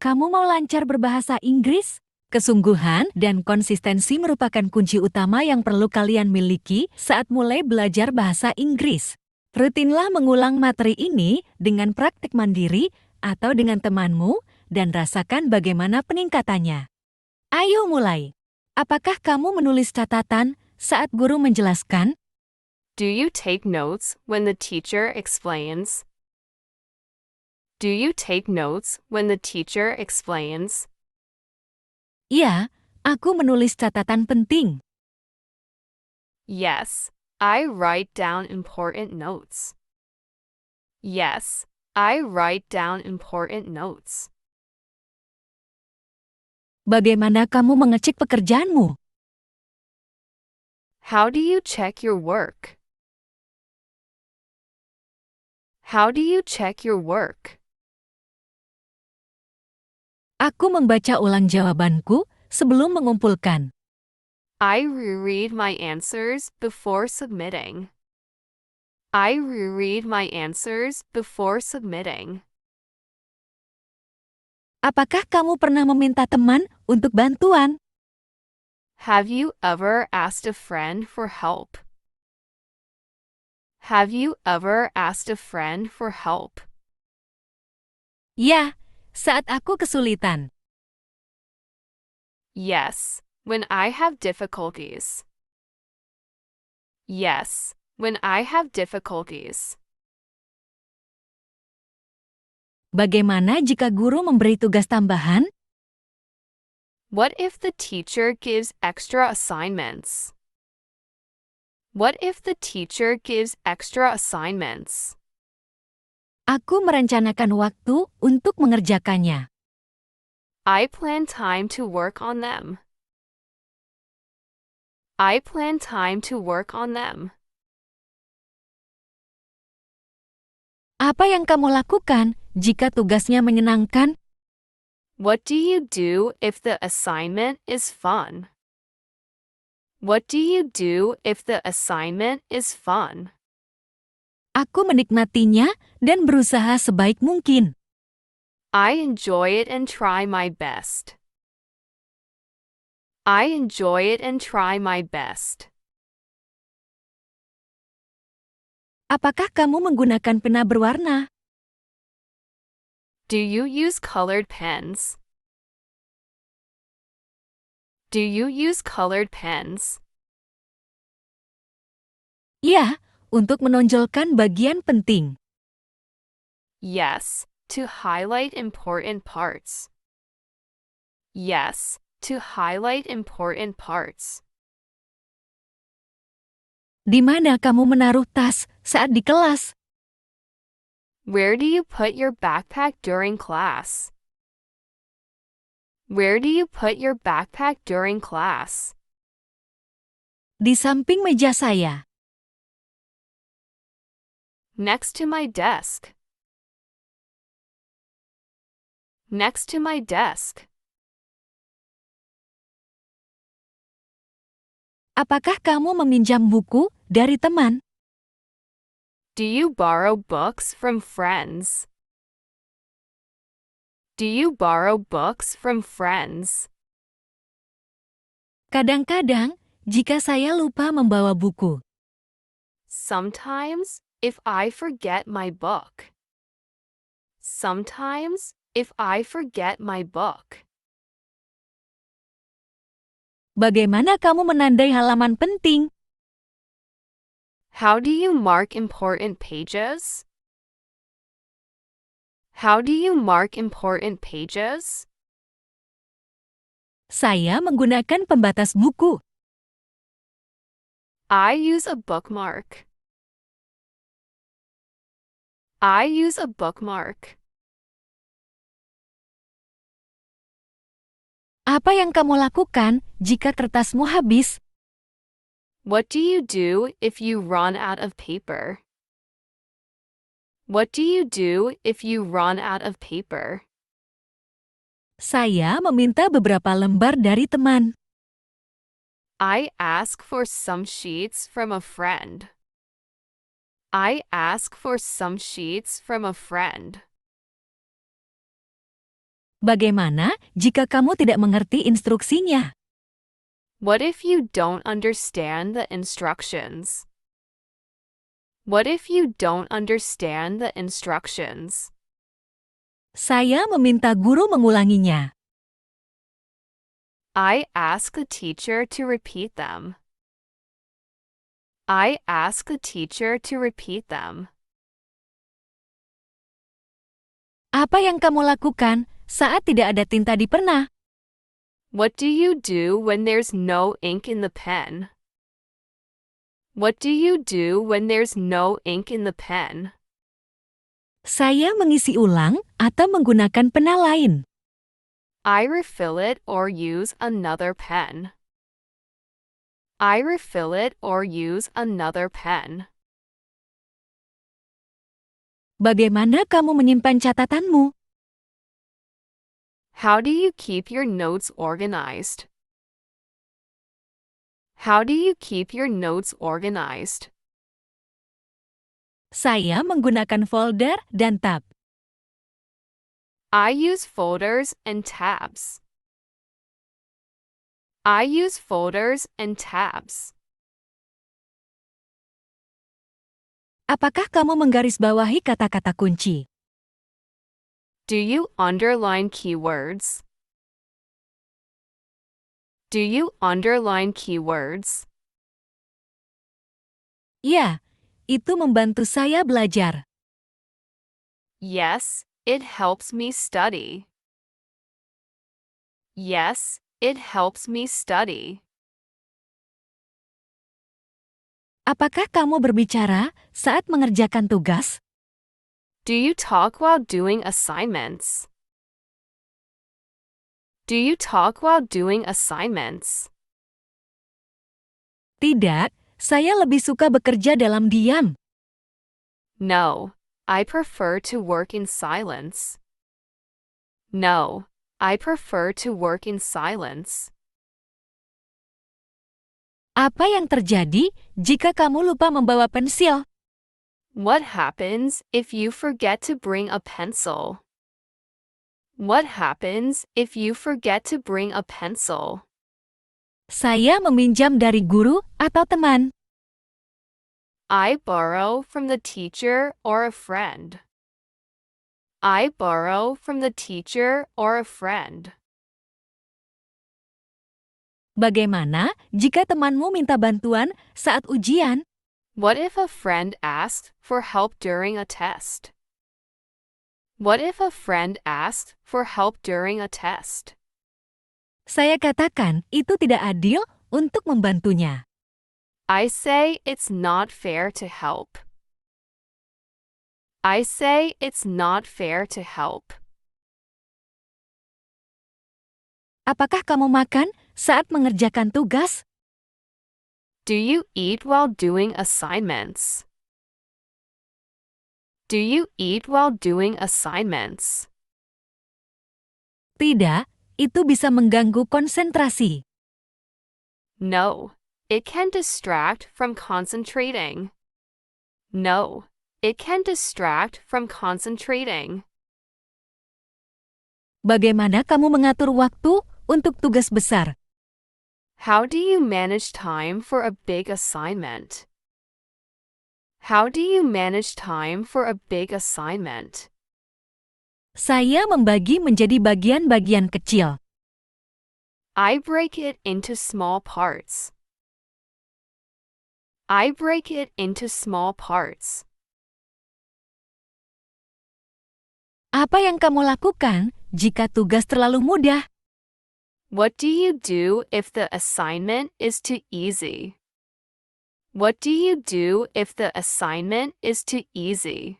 Kamu mau lancar berbahasa Inggris? Kesungguhan dan konsistensi merupakan kunci utama yang perlu kalian miliki saat mulai belajar bahasa Inggris. Rutinlah mengulang materi ini dengan praktik mandiri atau dengan temanmu dan rasakan bagaimana peningkatannya. Ayo mulai. Apakah kamu menulis catatan saat guru menjelaskan? Do you take notes when the teacher explains? Do you take notes when the teacher explains? Iya, aku menulis catatan penting. Yes, I write down important notes. Yes, I write down important notes. Bagaimana kamu mengecek pekerjaanmu? How do you check your work? How do you check your work? Aku membaca ulang jawabanku sebelum mengumpulkan. I reread my answers before submitting. I reread my answers before submitting. Apakah kamu pernah meminta teman untuk bantuan? Have you ever asked a friend for help? Have you ever asked a friend for help? Ya, saat aku kesulitan. Yes, when I have difficulties. Yes, when I have difficulties. Bagaimana jika guru memberi tugas tambahan? What if the teacher gives extra assignments? What if the teacher gives extra assignments? Aku merencanakan waktu untuk mengerjakannya. I plan time to work on them. I plan time to work on them. Apa yang kamu lakukan jika tugasnya menyenangkan? What do you do if the assignment is fun? What do you do if the assignment is fun? Aku menikmatinya dan berusaha sebaik mungkin. I enjoy it and try my best. I enjoy it and try my best. Apakah kamu menggunakan pena berwarna? Do you use colored pens? Do you use colored pens? Ya, untuk menonjolkan bagian penting. Yes, to highlight important parts. Yes, to highlight important parts. Di mana kamu menaruh tas saat di kelas? Where do you put your backpack during class? Where do you put your backpack during class? Di samping meja saya. Next to my desk. Next to my desk. Apakah kamu meminjam buku dari teman? Do you borrow books from friends? Do you borrow books from friends? Kadang-kadang, jika saya lupa membawa buku. Sometimes, if I forget my book. Sometimes, if I forget my book. Bagaimana kamu menandai halaman penting? How do you mark important pages? How do you mark important pages? Saya menggunakan pembatas buku. I use a bookmark. I use a bookmark. Apa yang kamu lakukan jika kertasmu habis? What do you do if you run out of paper? What do you do if you run out of paper? Saya meminta beberapa lembar dari teman. I ask for some sheets from a friend. I ask for some sheets from a friend. Bagaimana jika kamu tidak mengerti instruksinya? What if you don't understand the instructions? What if you don't understand the instructions? Saya meminta guru mengulanginya. I ask the teacher to repeat them. I ask the teacher to repeat them. Apa yang kamu lakukan saat tidak ada tinta di pena? What do you do when there's no ink in the pen? What do you do when there's no ink in the pen? Saya mengisi ulang atau menggunakan pena lain. I refill it or use another pen. I refill it or use another pen. Bagaimana kamu menyimpan catatanmu? How do you keep your notes organized? How do you keep your notes organized? Saya menggunakan folder dan tab. I use folders and tabs. I use folders and tabs. Apakah kamu menggarisbawahi kata-kata kunci? Do you underline keywords? Do you underline keywords? Ya, itu membantu saya belajar. Yes, it helps me study. Yes, it helps me study. Apakah kamu berbicara saat mengerjakan tugas? Do you talk while doing assignments? Do you talk while doing assignments? Tidak, saya lebih suka bekerja dalam diam. No, I prefer to work in silence. No, I prefer to work in silence. Apa yang terjadi jika kamu lupa membawa pensil? What happens if you forget to bring a pencil? What happens if you forget to bring a pencil? Saya meminjam dari guru atau teman. I borrow from the teacher or a friend. I borrow from the teacher or a friend. Bagaimana jika temanmu minta bantuan saat ujian? What if a friend asked for help during a test? What if a friend asked for help during a test? Saya katakan itu tidak adil untuk membantunya. I say it's not fair to help. I say it's not fair to help. Apakah kamu makan saat mengerjakan tugas? Do you eat while doing assignments? Do you eat while doing assignments? Tidak, itu bisa mengganggu konsentrasi. No, it can distract from concentrating. No, it can distract from concentrating. Bagaimana kamu mengatur waktu untuk tugas besar? How do you manage time for a big assignment? How do you manage time for a big assignment? Saya membagi menjadi bagian-bagian kecil. I break it into small parts. I break it into small parts. Apa yang kamu lakukan jika tugas terlalu mudah? What do you do if the assignment is too easy? What do you do if the assignment is too easy?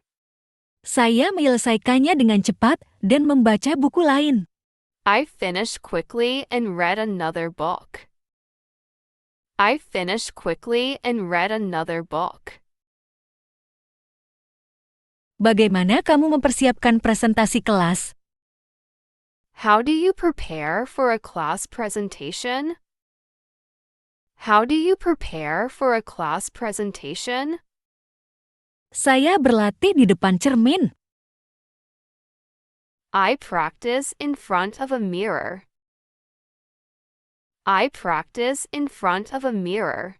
Saya menyelesaikannya dengan cepat dan membaca buku lain. I finished quickly and read another book. I finished quickly and read another book. Bagaimana kamu mempersiapkan presentasi kelas? How do you prepare for a class presentation? How do you prepare for a class presentation? Saya berlatih di depan cermin. I practice in front of a mirror. I practice in front of a mirror.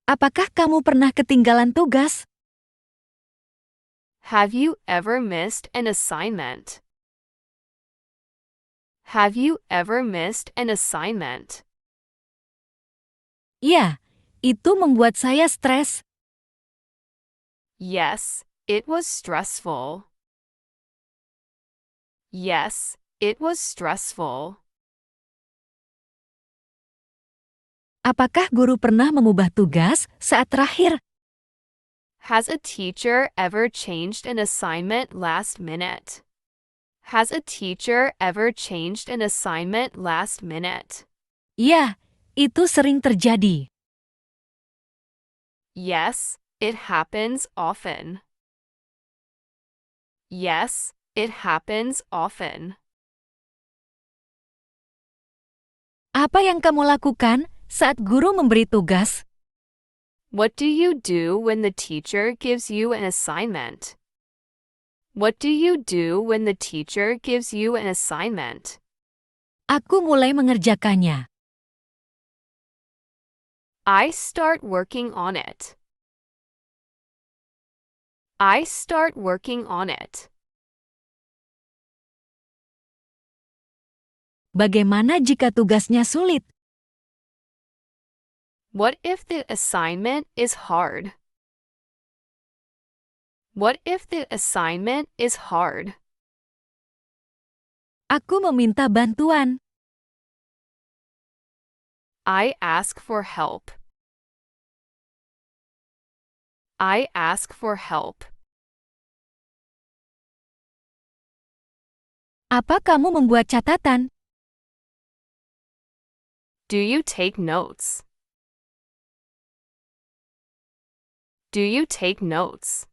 Apakah kamu pernah ketinggalan tugas? Have you ever missed an assignment? Have you ever missed an assignment? Ya, itu membuat saya stres. Yes, it was stressful. Yes, it was stressful. Apakah guru pernah mengubah tugas saat terakhir? Has a teacher ever changed an assignment last minute? Has a teacher ever changed an assignment last minute? Ya, itu sering terjadi. Yes, it happens often. Yes, it happens often. Apa yang kamu lakukan saat guru memberi tugas? What do you do when the teacher gives you an assignment? What do you do when the teacher gives you an assignment? Aku mulai mengerjakannya. I start working on it. I start working on it. Bagaimana jika tugasnya sulit? What if the assignment is hard? What if the assignment is hard? Aku meminta bantuan. I ask for help. I ask for help. Apa kamu membuat catatan? Do you take notes? Do you take notes?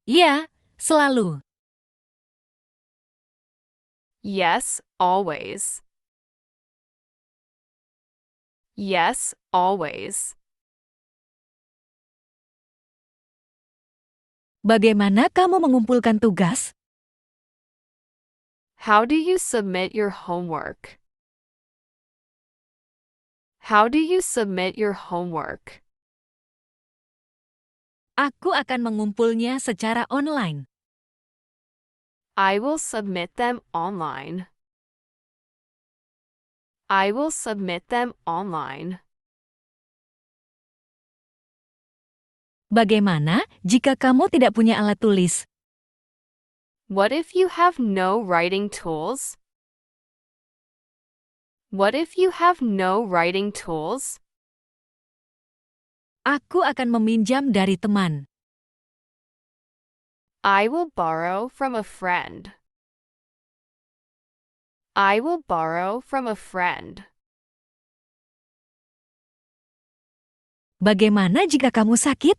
Ya, selalu. Yes, always. Yes, always. Bagaimana kamu mengumpulkan tugas? How do you submit your homework? How do you submit your homework? Aku akan mengumpulnya secara online. I will submit them online. I will submit them online. Bagaimana jika kamu tidak punya alat tulis? What if you have no writing tools? What if you have no writing tools? Aku akan meminjam dari teman. I will borrow from a friend. I will borrow from a friend. Bagaimana jika kamu sakit?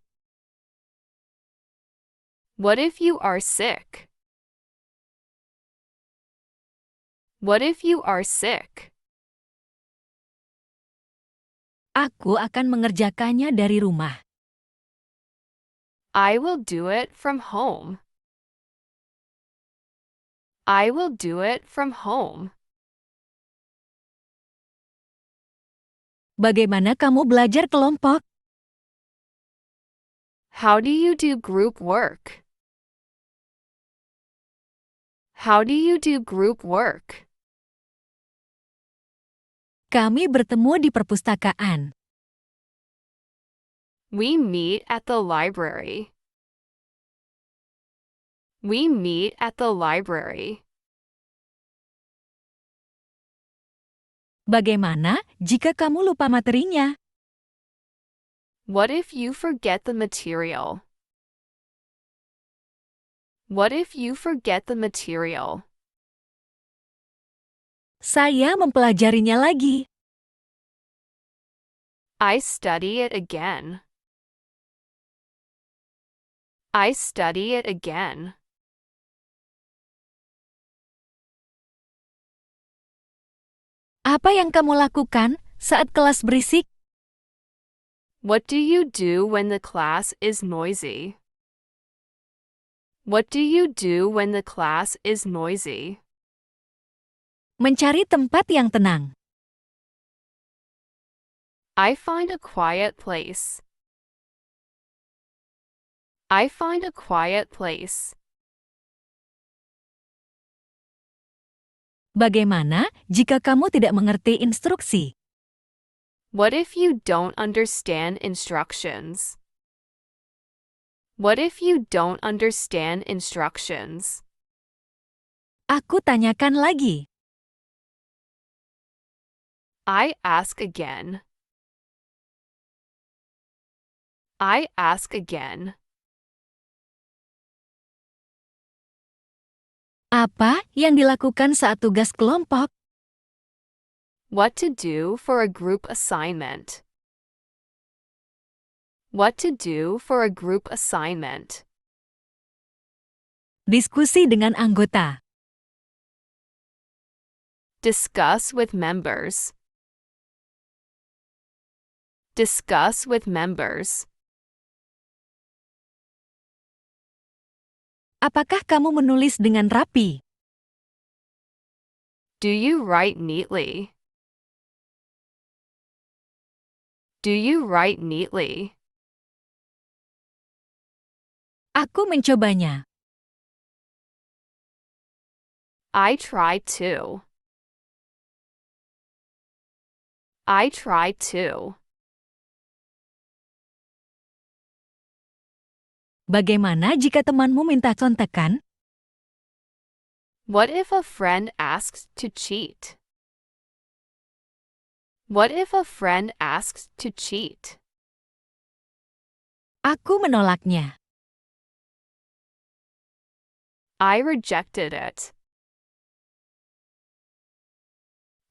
What if you are sick? What if you are sick? Aku akan mengerjakannya dari rumah. I will do it from home. I will do it from home. Bagaimana kamu belajar kelompok? How do you do group work? How do you do group work? Kami bertemu di perpustakaan. We meet at the library. We meet at the library. Bagaimana jika kamu lupa materinya? What if you forget the material? What if you forget the material? Saya mempelajarinya lagi. I study it again. I study it again. Apa yang kamu lakukan saat kelas berisik? What do you do when the class is noisy? What do you do when the class is noisy? Mencari tempat yang tenang. I find a quiet place. I find a quiet place. Bagaimana jika kamu tidak mengerti instruksi? What if you don't understand instructions? What if you don't understand instructions? Aku tanyakan lagi. I ask again. I ask again. Apa yang dilakukan saat tugas kelompok? What to do for a group assignment. What to do for a group assignment. Diskusi dengan anggota. Discuss with members. Discuss with members. Apakah kamu menulis dengan rapi? Do you write neatly? Do you write neatly? Aku mencobanya. I try to. I try to. Bagaimana jika temanmu minta contekan? What if a friend asks to cheat? What if a friend asks to cheat? Aku menolaknya. I rejected it.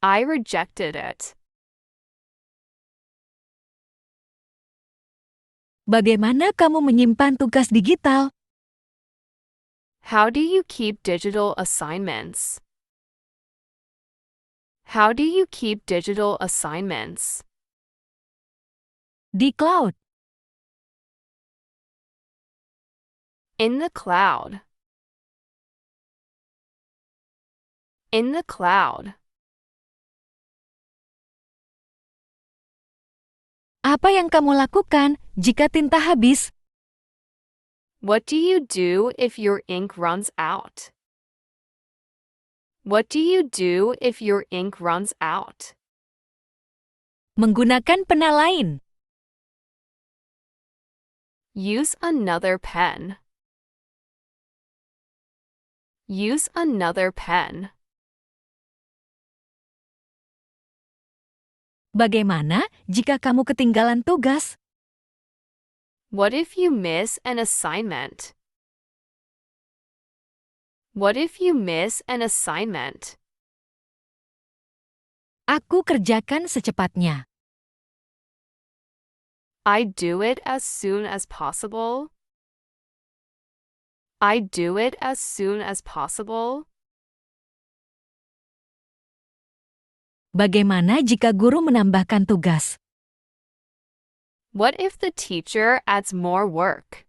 I rejected it. Bagaimana kamu menyimpan tugas digital? How do you keep digital assignments? How do you keep digital assignments? Di cloud. In the cloud. In the cloud. Apa yang kamu lakukan jika tinta habis? What do you do if your ink runs out? What do you do if your ink runs out? Menggunakan pena lain. Use another pen. Use another pen. Bagaimana jika kamu ketinggalan tugas? What if you miss an assignment? What if you miss an assignment? Aku kerjakan secepatnya. I do it as soon as possible. I do it as soon as possible. Bagaimana jika guru menambahkan tugas? What if the teacher adds more work?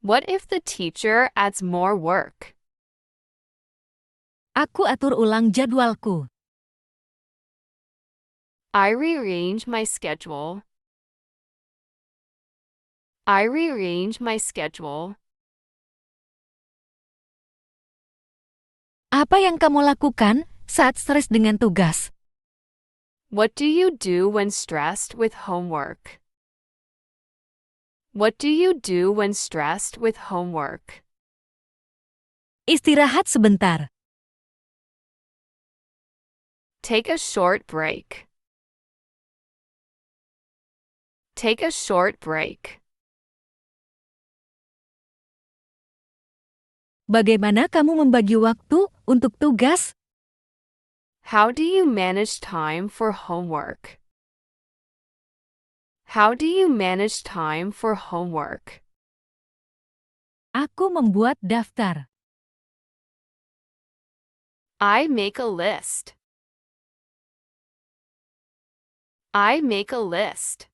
What if the teacher adds more work? Aku atur ulang jadwalku. I rearrange my schedule. I rearrange my schedule. Apa yang kamu lakukan saat stres dengan tugas? What do you do when stressed with homework? What do you do when stressed with homework? Istirahat sebentar. Take a short break. Take a short break. Bagaimana kamu membagi waktu untuk tugas? How do you manage time for homework? How do you manage time for homework? Aku membuat daftar. I make a list. I make a list.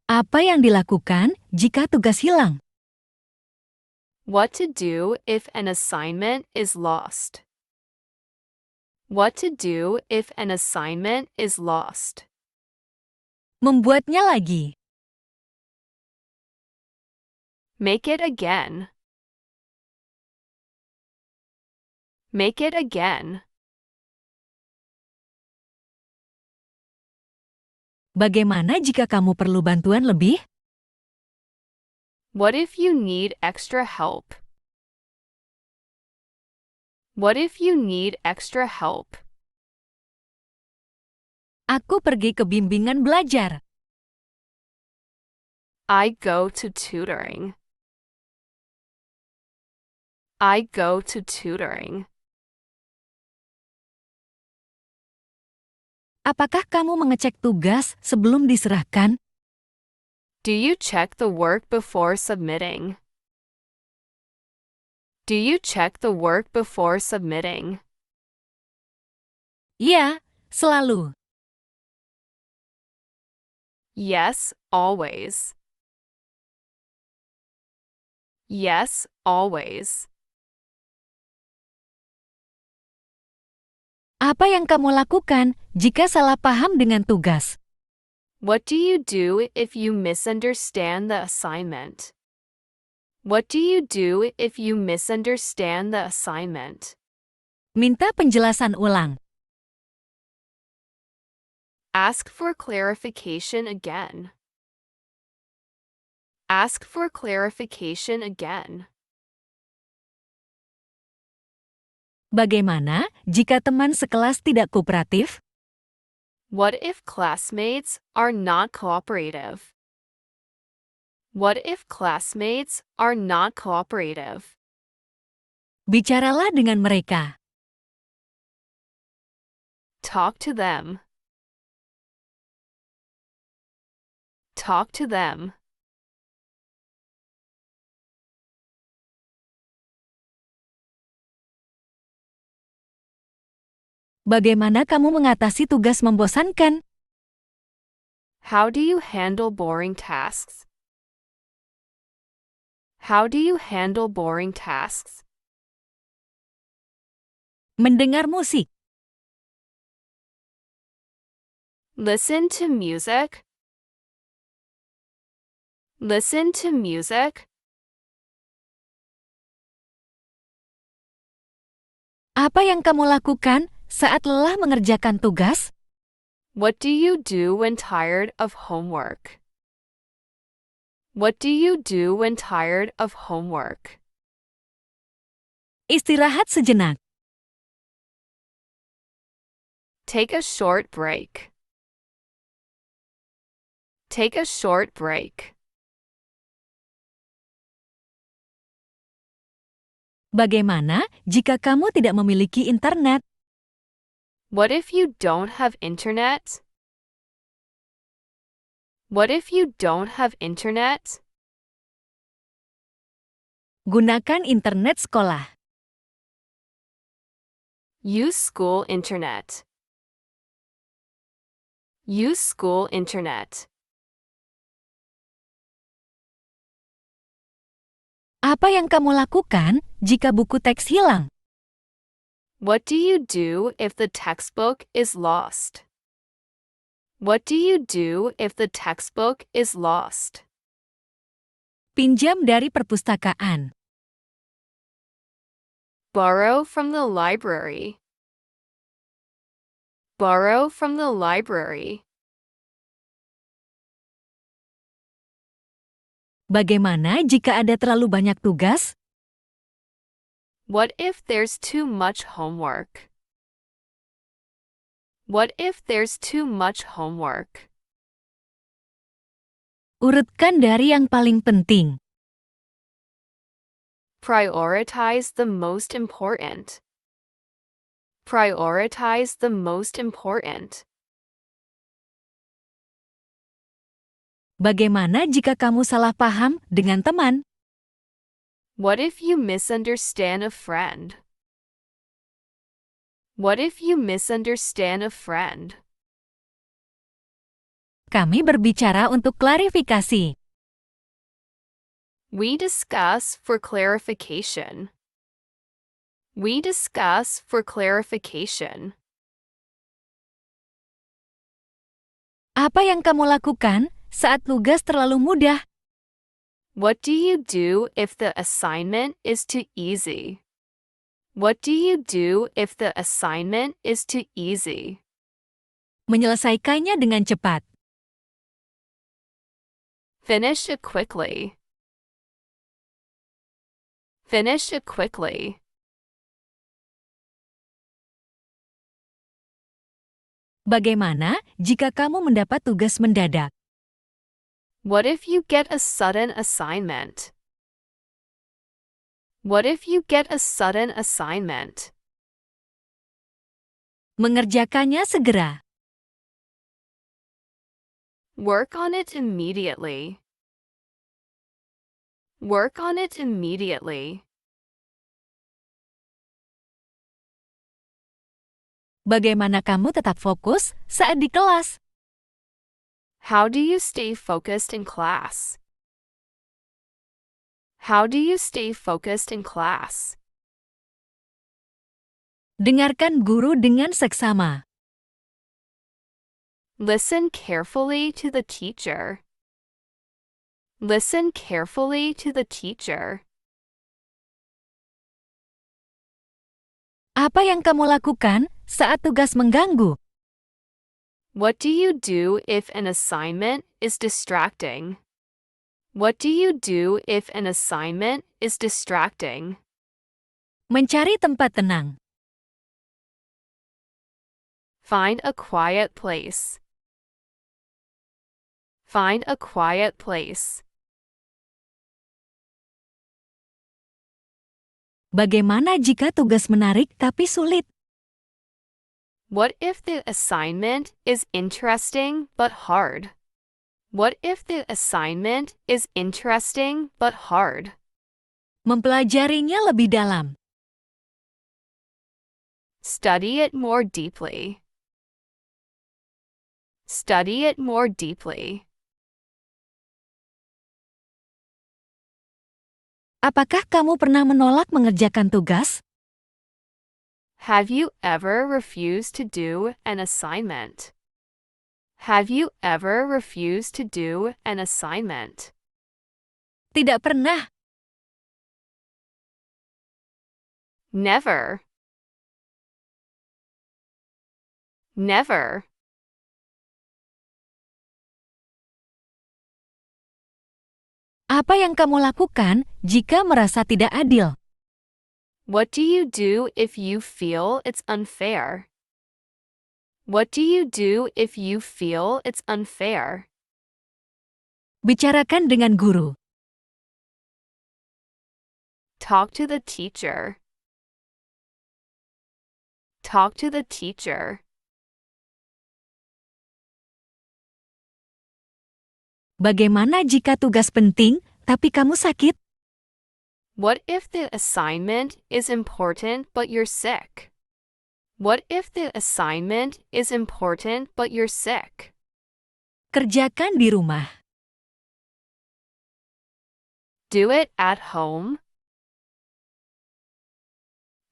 Apa yang dilakukan jika tugas hilang? What to do if an assignment is lost? What to do if an assignment is lost? Membuatnya lagi. Make it again. Make it again. Bagaimana jika kamu perlu bantuan lebih? What if you need extra help? What if you need extra help? Aku pergi ke bimbingan belajar. I go to tutoring. I go to tutoring. Apakah kamu mengecek tugas sebelum diserahkan? Do you check the work before submitting? Do you check the work before submitting? Iya, selalu. Yes, always. Yes, always. Apa yang kamu lakukan jika salah paham dengan tugas? What do you do if you misunderstand the assignment? What do you do if you misunderstand the assignment? Minta penjelasan ulang. Ask for clarification again. Ask for clarification again. Bagaimana jika teman sekelas tidak kooperatif? What if classmates are not cooperative? What if classmates are not cooperative? Bicaralah dengan mereka. Talk to them. Talk to them. Bagaimana kamu mengatasi tugas membosankan? How do you handle boring tasks? How do you handle boring tasks? Mendengar musik. Listen to music. Listen to music. Apa yang kamu lakukan saat lelah mengerjakan tugas? What do you do when tired of homework? What do you do when tired of homework? Istirahat sejenak. Take a short break. Take a short break. Bagaimana jika kamu tidak memiliki internet? What if you don't have internet? What if you don't have internet? Gunakan internet sekolah. Use school internet. Use school internet. Apa yang kamu lakukan jika buku teks hilang? What do you do if the textbook is lost? What do you do if the textbook is lost? Pinjam dari perpustakaan. Borrow from the library. Borrow from the library. Bagaimana jika ada terlalu banyak tugas? What if there's too much homework? What if there's too much homework? Urutkan dari yang paling penting. Prioritize the most important. Prioritize the most important. Bagaimana jika kamu salah paham dengan teman? What if you misunderstand a friend? What if you misunderstand a friend? Kami berbicara untuk klarifikasi. We discuss for clarification. We discuss for clarification. Apa yang kamu lakukan saat tugas terlalu mudah? What do you do if the assignment is too easy? What do you do if the assignment is too easy? Menyelesaikannya dengan cepat. Finish it quickly. Finish it quickly. Bagaimana jika kamu mendapat tugas mendadak? What if you get a sudden assignment? What if you get a sudden assignment? Mengerjakannya segera. Work on it immediately. Work on it immediately. Bagaimana kamu tetap fokus saat di kelas? How do you stay focused in class? How do you stay focused in class? Dengarkan guru dengan seksama. Listen carefully to the teacher. Listen carefully to the teacher. Apa yang kamu lakukan saat tugas mengganggu? What do you do if an assignment is distracting? What do you do if an assignment is distracting? Mencari tempat tenang. Find a quiet place. Find a quiet place. Bagaimana jika tugas menarik tapi sulit? What if the assignment is interesting but hard? What if the assignment is interesting but hard? Mempelajarinya lebih dalam. Study it more deeply. Study it more deeply. Apakah kamu pernah menolak mengerjakan tugas? Have you ever refused to do an assignment? Have you ever refused to do an assignment? Tidak pernah. Never. Never. Apa yang kamu lakukan jika merasa tidak adil? What do you do if you feel it's unfair? What do you do if you feel it's unfair? Bicarakan dengan guru. Talk to the teacher. Talk to the teacher. Bagaimana jika tugas penting tapi kamu sakit? What if the assignment is important but you're sick? What if the assignment is important but you're sick? Kerjakan di rumah. Do it at home.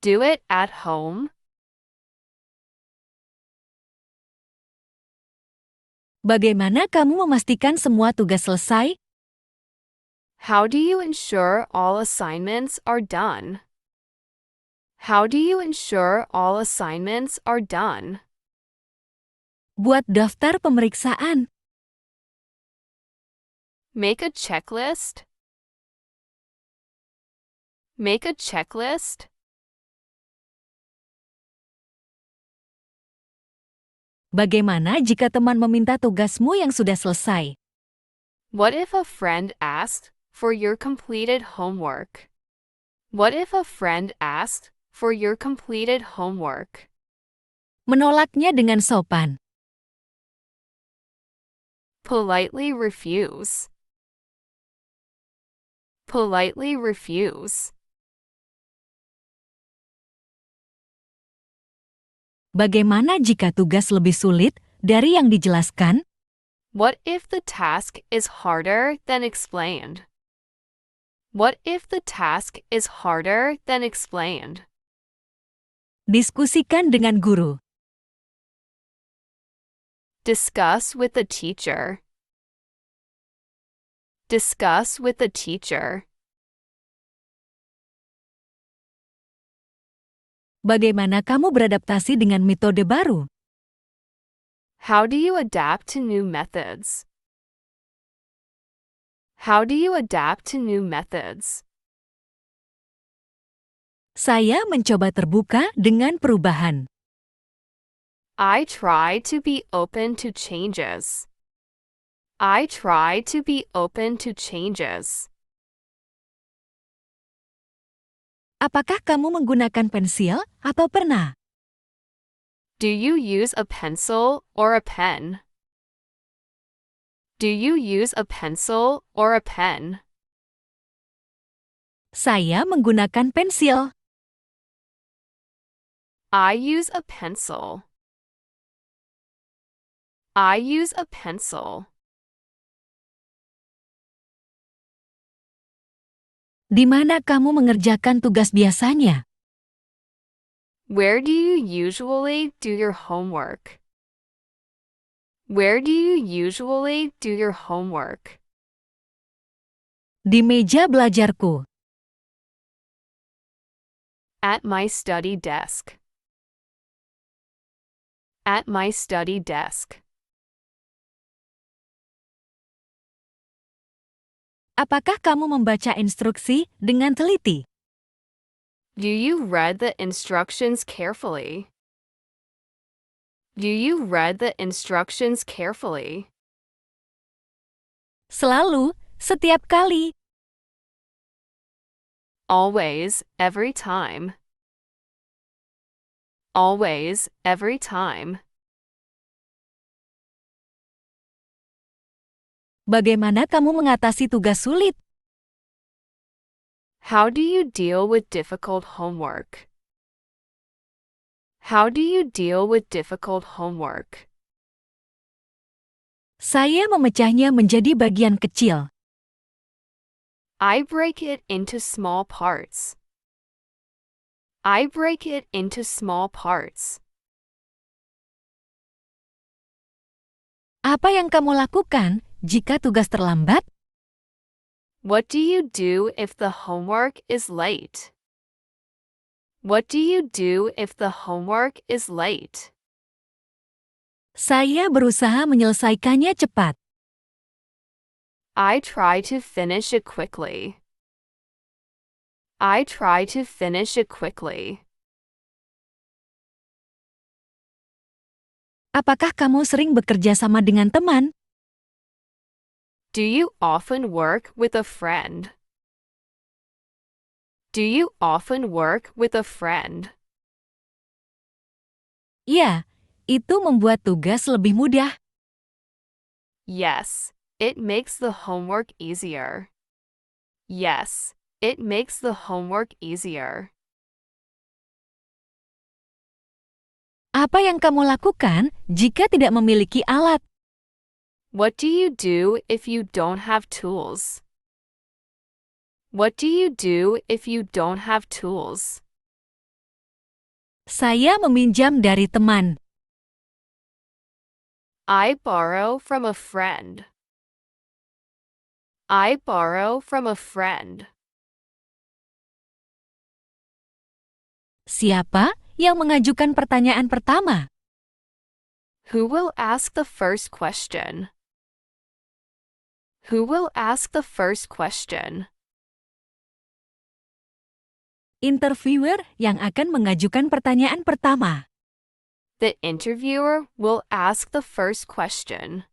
Do it at home. Bagaimana kamu memastikan semua tugas selesai? How do you ensure all assignments are done? How do you ensure all assignments are done? Buat daftar pemeriksaan. Make a checklist. Make a checklist. Bagaimana jika teman meminta tugasmu yang sudah selesai? What if a friend asked for your completed homework? What if a friend asked for your completed homework? Menolaknya dengan sopan. Politely refuse. Politely refuse. Bagaimana jika tugas lebih sulit dari yang dijelaskan? What if the task is harder than explained? What if the task is harder than explained? Diskusikan dengan guru. Discuss with the teacher. Discuss with the teacher. Bagaimana kamu beradaptasi dengan metode baru? How do you adapt to new methods? How do you adapt to new methods? Saya mencoba terbuka dengan perubahan. I try to be open to changes. I try to be open to changes. Apakah kamu menggunakan pensil atau pena? Do you use a pencil or a pen? Do you use a pencil or a pen? Saya menggunakan pensil. I use a pencil. I use a pencil. Di mana kamu mengerjakan tugas biasanya? Where do you usually do your homework? Where do you usually do your homework? Di meja belajarku. At my study desk. At my study desk. Apakah kamu membaca instruksi dengan teliti? Do you read the instructions carefully? Do you read the instructions carefully? Selalu, setiap kali. Always, every time. Always, every time. Bagaimana kamu mengatasi tugas sulit? How do you deal with difficult homework? How do you deal with difficult homework? Saya memecahnya menjadi bagian kecil. I break it into small parts. I break it into small parts. Apa yang kamu lakukan jika tugas terlambat? What do you do if the homework is late? What do you do if the homework is late? Saya berusaha menyelesaikannya cepat. I try to finish it quickly. I try to finish it quickly. Apakah kamu sering bekerja sama dengan teman? Do you often work with a friend? Do you often work with a friend? Ya, itu membuat tugas lebih mudah. Yes, it makes the homework easier. Yes, it makes the homework easier. Apa yang kamu lakukan jika tidak memiliki alat? What do you do if you don't have tools? What do you do if you don't have tools? Saya meminjam dari teman. I borrow from a friend. I borrow from a friend. Siapa yang mengajukan pertanyaan pertama? Who will ask the first question? Who will ask the first question? Interviewer yang akan mengajukan pertanyaan pertama. The interviewer will ask the first question.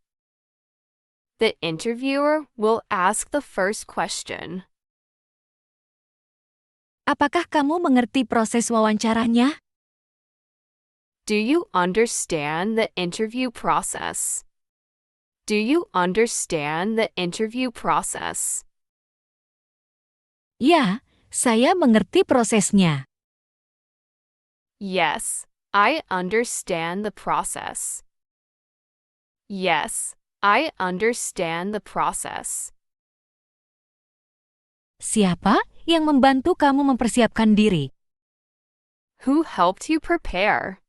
The interviewer will ask the first question. Apakah kamu mengerti proses wawancaranya? Do you understand the interview process? Do you understand the interview process? Ya, saya mengerti prosesnya. Yes, I understand the process. Yes, I understand the process. Siapa yang membantu kamu mempersiapkan diri? Who helped you prepare?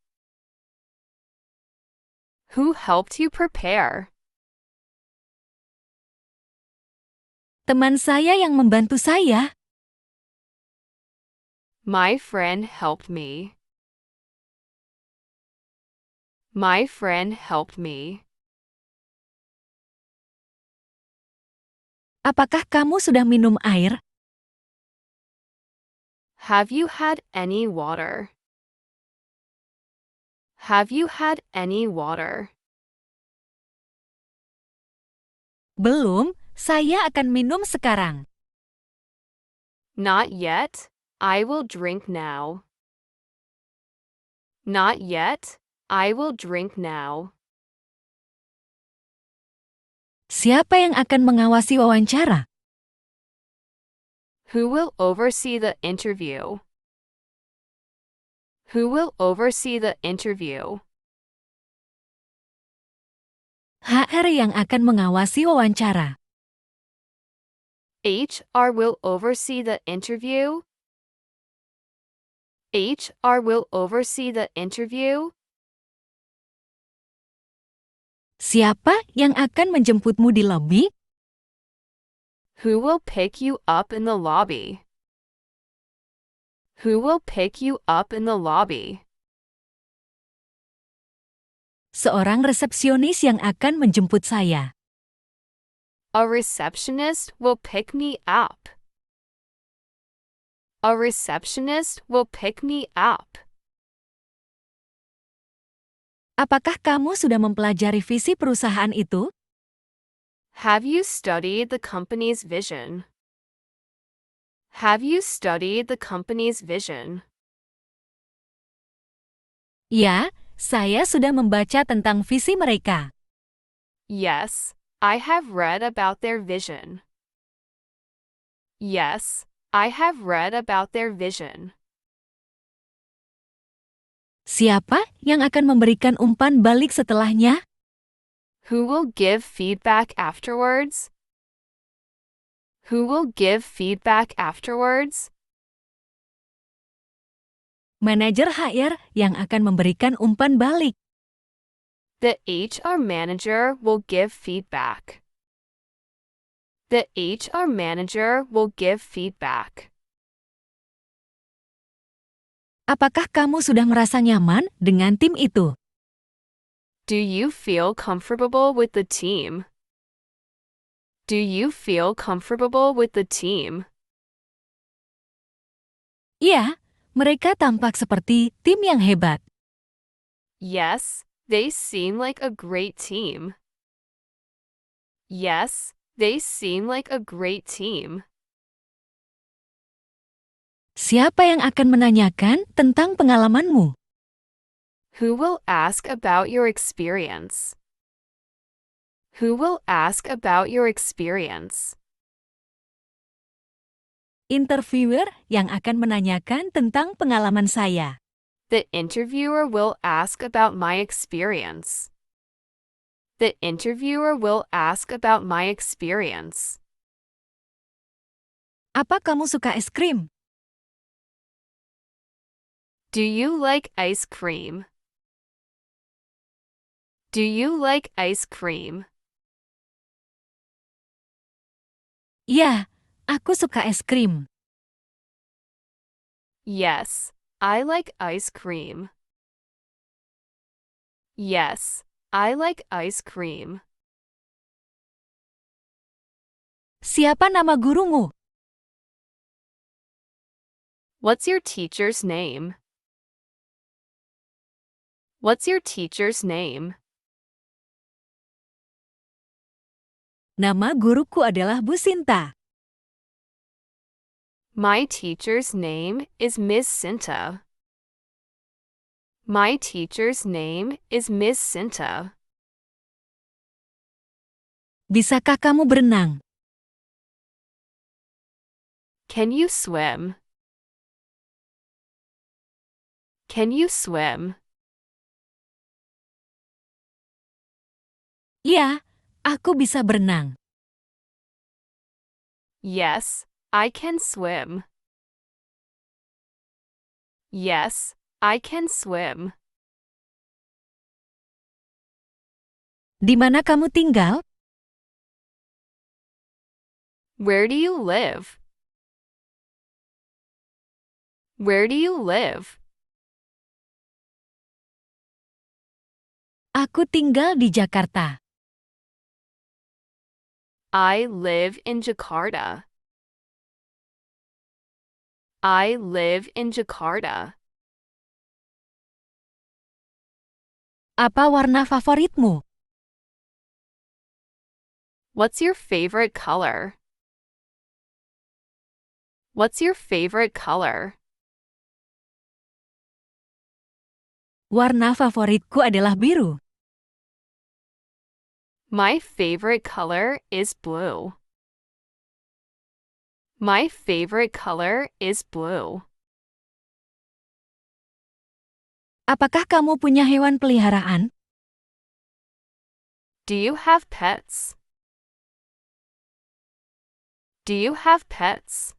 Who helped you prepare? Teman saya yang membantu saya. My friend helped me. My friend helped me. Apakah kamu sudah minum air? Have you had any water? Have you had any water? Belum, saya akan minum sekarang. Not yet. I will drink now. Not yet. I will drink now. Siapa yang akan mengawasi wawancara? Who will oversee the interview? Who will oversee the interview? HR yang akan mengawasi wawancara. HR will oversee the interview. HR will oversee the interview. Siapa yang akan menjemputmu di lobi? Who will pick you up in the lobby? Who will pick you up in the lobby? Seorang resepsionis yang akan menjemput saya. A receptionist will pick me up. A receptionist will pick me up. Apakah kamu sudah mempelajari visi perusahaan itu? Have you studied the company's vision? Have you studied the company's vision? Ya, saya sudah membaca tentang visi mereka. Yes, I have read about their vision. Yes, I have read about their vision. Siapa yang akan memberikan umpan balik setelahnya? Who will give feedback afterwards? Who will give feedback afterwards? Manajer HR yang akan memberikan umpan balik. The HR manager will give feedback. The HR manager will give feedback. Apakah kamu sudah merasa nyaman dengan tim itu? Do you feel comfortable with the team? Do you feel comfortable with the team? Ya, mereka tampak seperti tim yang hebat. Yes, they seem like a great team. Yes, they seem like a great team. Siapa yang akan menanyakan tentang pengalamanmu? Who will ask about your experience? Who will ask about your experience? Interviewer yang akan menanyakan tentang pengalaman saya. The interviewer will ask about my experience. The interviewer will ask about my experience. Apa kamu suka es krim? Do you like ice cream? Do you like ice cream? Ya, aku suka es krim. Yes, I like ice cream. Yes, I like ice cream. Siapa nama gurumu? What's your teacher's name? What's your teacher's name? Nama guruku adalah Bu Sinta. My teacher's name is Miss Sinta. My teacher's name is Miss Sinta. Bisakah kamu berenang? Can you swim? Can you swim? Ya, Aku bisa berenang. Yes, I can swim. Yes, I can swim. Di mana kamu tinggal? Where do you live? Where do you live? Aku tinggal di Jakarta. I live in Jakarta. I live in Jakarta. Apa warna favoritmu? What's your favorite color? What's your favorite color? Warna favoritku adalah biru. My favorite color is blue. My favorite color is blue. Apakah kamu punya hewan peliharaan? Do you have pets? Do you have pets?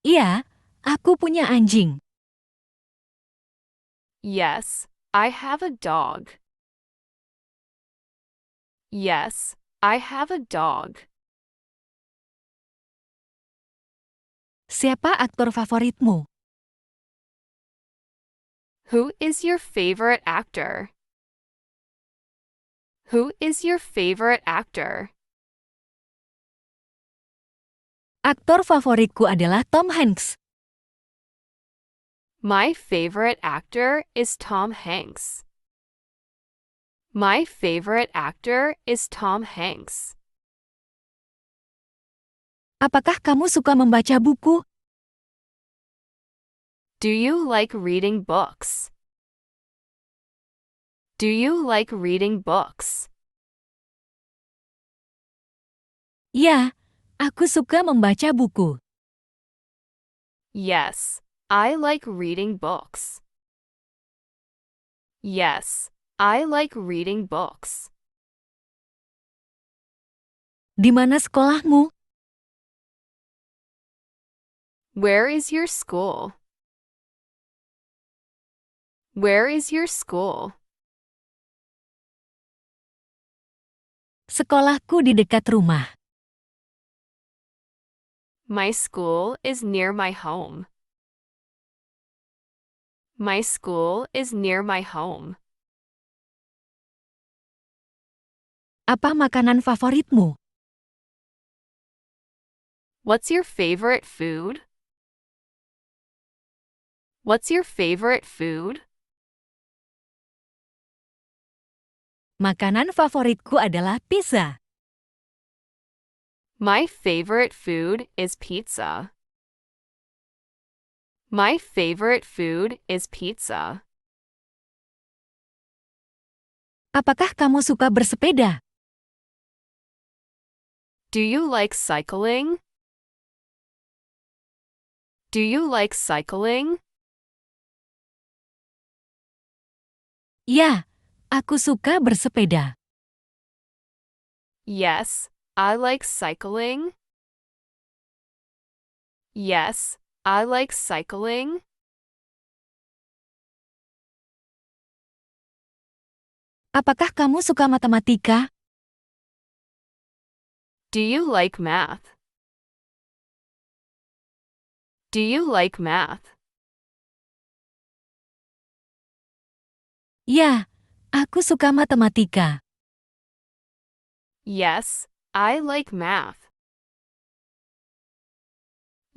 Iya, aku punya anjing. Yes, I have a dog. Yes, I have a dog. Siapa aktor favoritmu? Who is your favorite actor? Who is your favorite actor? Aktor favoritku adalah Tom Hanks. My favorite actor is Tom Hanks. My favorite actor is Tom Hanks. Apakah kamu suka membaca buku? Do you like reading books? Do you like reading books? Ya, aku suka membaca buku. Yes, I like reading books. Yes, I like reading books. Di mana sekolahmu? Where is your school? Where is your school? Sekolahku di dekat rumah. My school is near my home. My school is near my home. Apa makanan favoritmu? What's your favorite food? What's your favorite food? Makanan favoritku adalah pizza. My favorite food is pizza. My favorite food is pizza. Apakah kamu suka bersepeda? Do you like cycling? Do you like cycling? Ya, aku suka bersepeda. Yes, I like cycling. Yes, I like cycling. Apakah kamu suka matematika? Do you like math? Do you like math? Ya, aku suka matematika. Yes, I like math.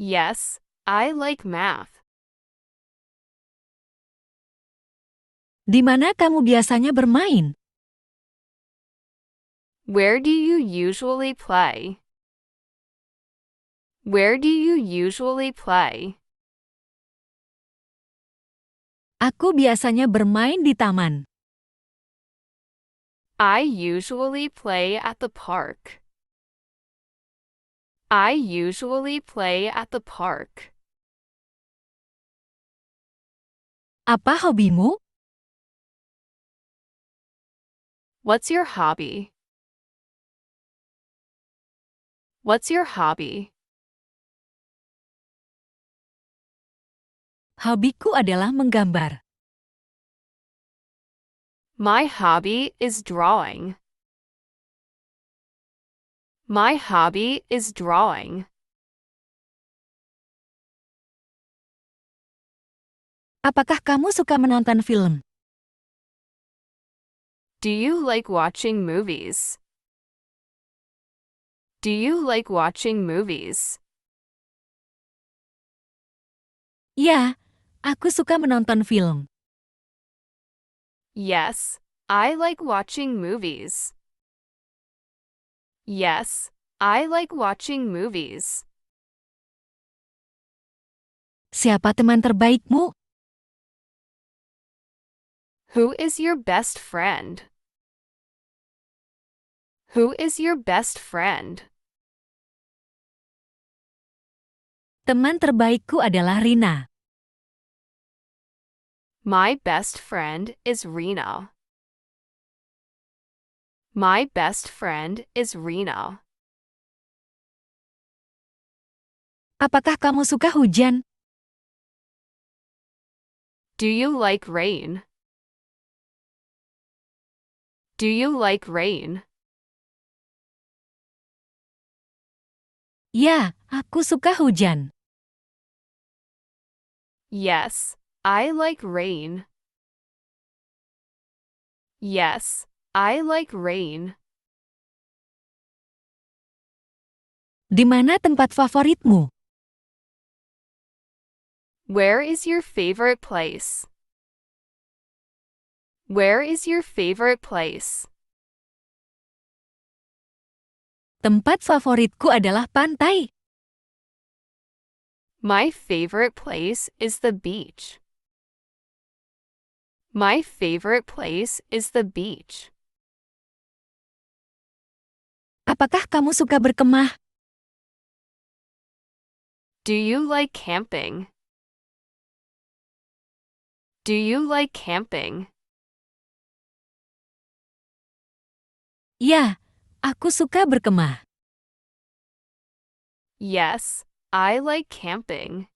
Yes, I like math. Di mana kamu biasanya bermain? Where do you usually play? Where do you usually play? Aku biasanya bermain di taman. I usually play at the park. I usually play at the park. Apa hobimu? What's your hobby? What's your hobby? Hobiku adalah menggambar. My hobby is drawing. My hobby is drawing. Apakah kamu suka menonton film? Do you like watching movies? Do you like watching movies? Ya, aku suka menonton film. Yes, I like watching movies. Yes, I like watching movies. Siapa teman terbaikmu? Who is your best friend? Who is your best friend? Teman terbaikku adalah Rina. My best friend is Rena. My best friend is Rena. Apakah kamu suka hujan? Do you like rain? Do you like rain? Ya, aku suka hujan. Yes, I like rain. Yes, I like rain. Di mana tempat favoritmu? Where is your favorite place? Where is your favorite place? Tempat favoritku adalah pantai. My favorite place is the beach. My favorite place is the beach. Apakah kamu suka berkemah? Do you like camping? Do you like camping? Ya, aku suka berkemah. Yes, I like camping.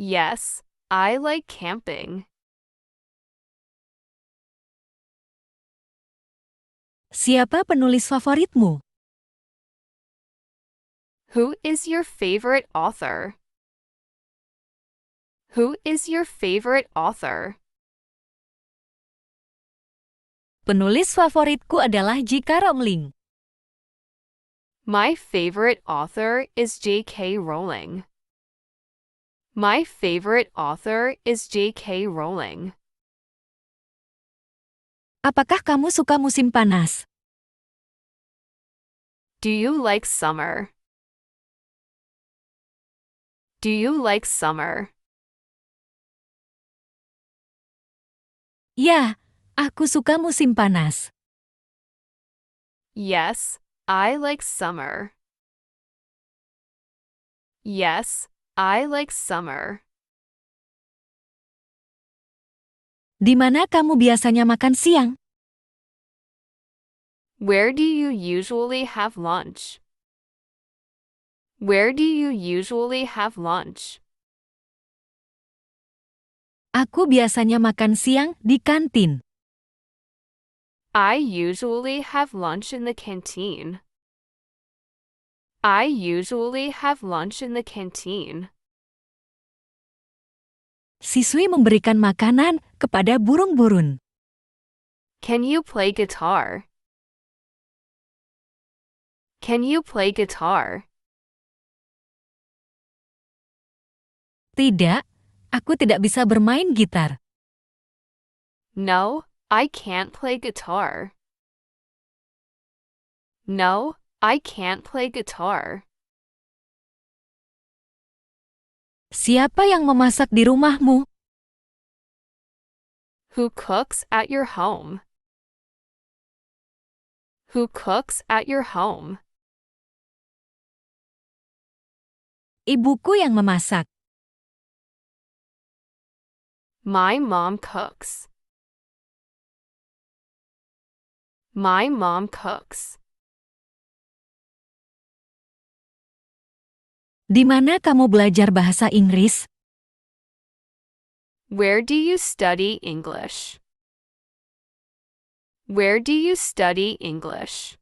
Yes, I like camping. Siapa penulis favoritmu? Who is your favorite author? Who is your favorite author? Penulis favoritku adalah J.K. Rowling. My favorite author is J.K. Rowling. My favorite author is J.K. Rowling. Apakah kamu suka musim panas? Do you like summer? Do you like summer? Ya, aku suka musim panas. Yes, I like summer. Yes, I like summer. Di mana kamu biasanya makan siang? Where do you usually have lunch? Where do you usually have lunch? Aku biasanya makan siang di kantin. I usually have lunch in the canteen. I usually have lunch in the canteen. Siswi memberikan makanan kepada burung-burung. Can you play guitar? Can you play guitar? Tidak, aku tidak bisa bermain gitar. No, I can't play guitar. No, I can't play guitar. Siapa yang memasak di rumahmu? Who cooks at your home? Who cooks at your home? Ibuku yang memasak. My mom cooks. My mom cooks. Di mana kamu belajar bahasa Inggris? Where do you study English? Where do you study English?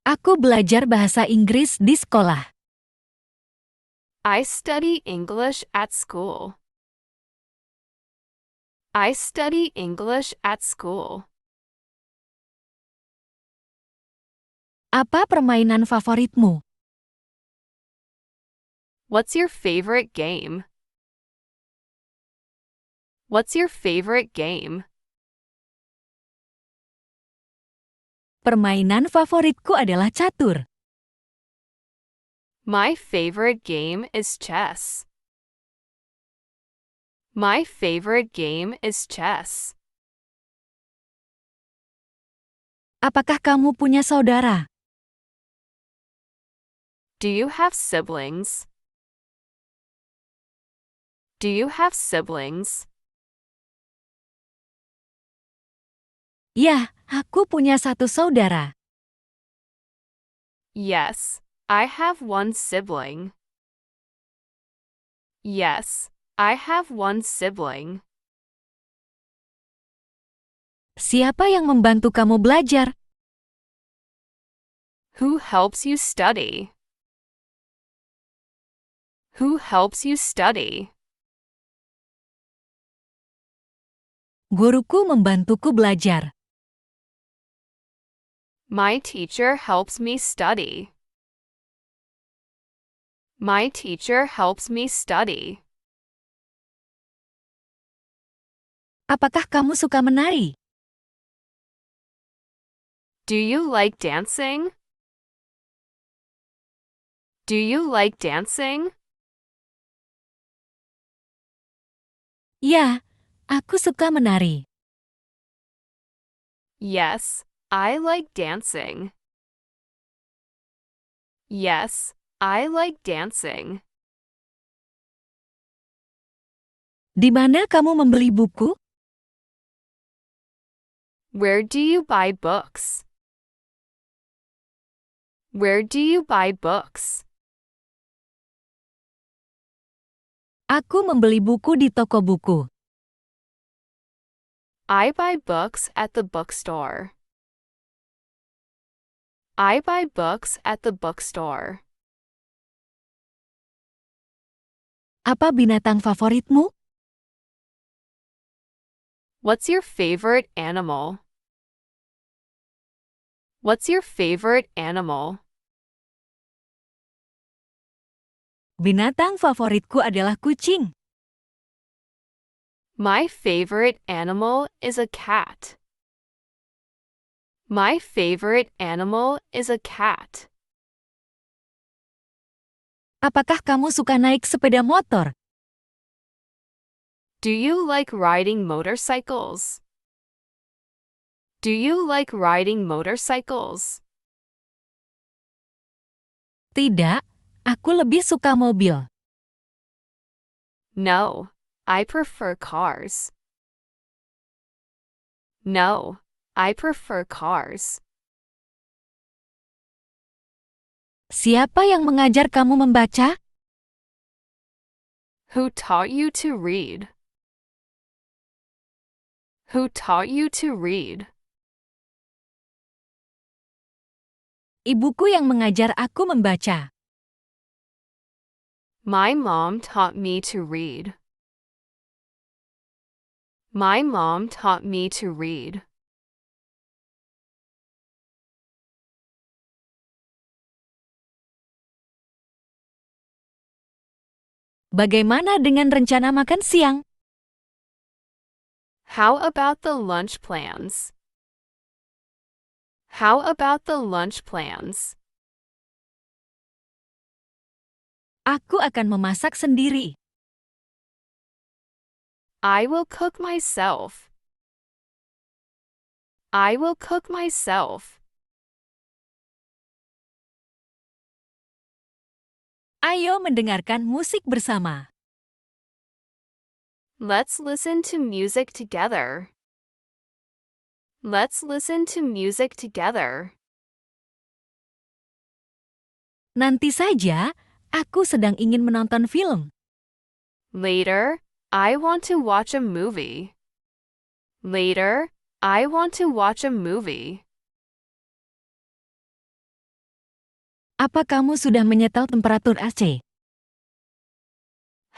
Aku belajar bahasa Inggris di sekolah. I study English at school. I study English at school. Apa permainan favoritmu? What's your favorite game? What's your favorite game? Permainan favoritku adalah catur. My favorite game is chess. My favorite game is chess. Apakah kamu punya saudara? Do you have siblings? Do you have siblings? Ya, aku punya satu saudara. Yes, I have one sibling. Yes, I have one sibling. Siapa yang membantu kamu belajar? Who helps you study? Who helps you study? Guruku membantuku belajar. My teacher helps me study. My teacher helps me study. Apakah kamu suka menari? Do you like dancing? Do you like dancing? Ya, aku suka menari. Yes, I like dancing. Yes, I like dancing. Di mana kamu membeli buku? Where do you buy books? Where do you buy books? Aku membeli buku di toko buku. I buy books at the bookstore. I buy books at the bookstore. Apa binatang favoritmu? What's your favorite animal? What's your favorite animal? Binatang favoritku adalah kucing. My favorite animal is a cat. My favorite animal is a cat. Apakah kamu suka naik sepeda motor? Do you like riding motorcycles? Do you like riding motorcycles? Tidak, aku lebih suka mobil. No, I prefer cars. No, I prefer cars. Siapa yang mengajar kamu membaca? Who taught you to read? Who taught you to read? Ibuku yang mengajar aku membaca. My mom taught me to read. My mom taught me to read. Bagaimana dengan rencana makan siang? How about the lunch plans? How about the lunch plans? Aku akan memasak sendiri. I will cook myself. I will cook myself. Ayo mendengarkan musik bersama. Let's listen to music together. Let's listen to music together. Nanti saja, aku sedang ingin menonton film. Later, I want to watch a movie. Later, I want to watch a movie. Apa kamu sudah menyetel temperatur AC?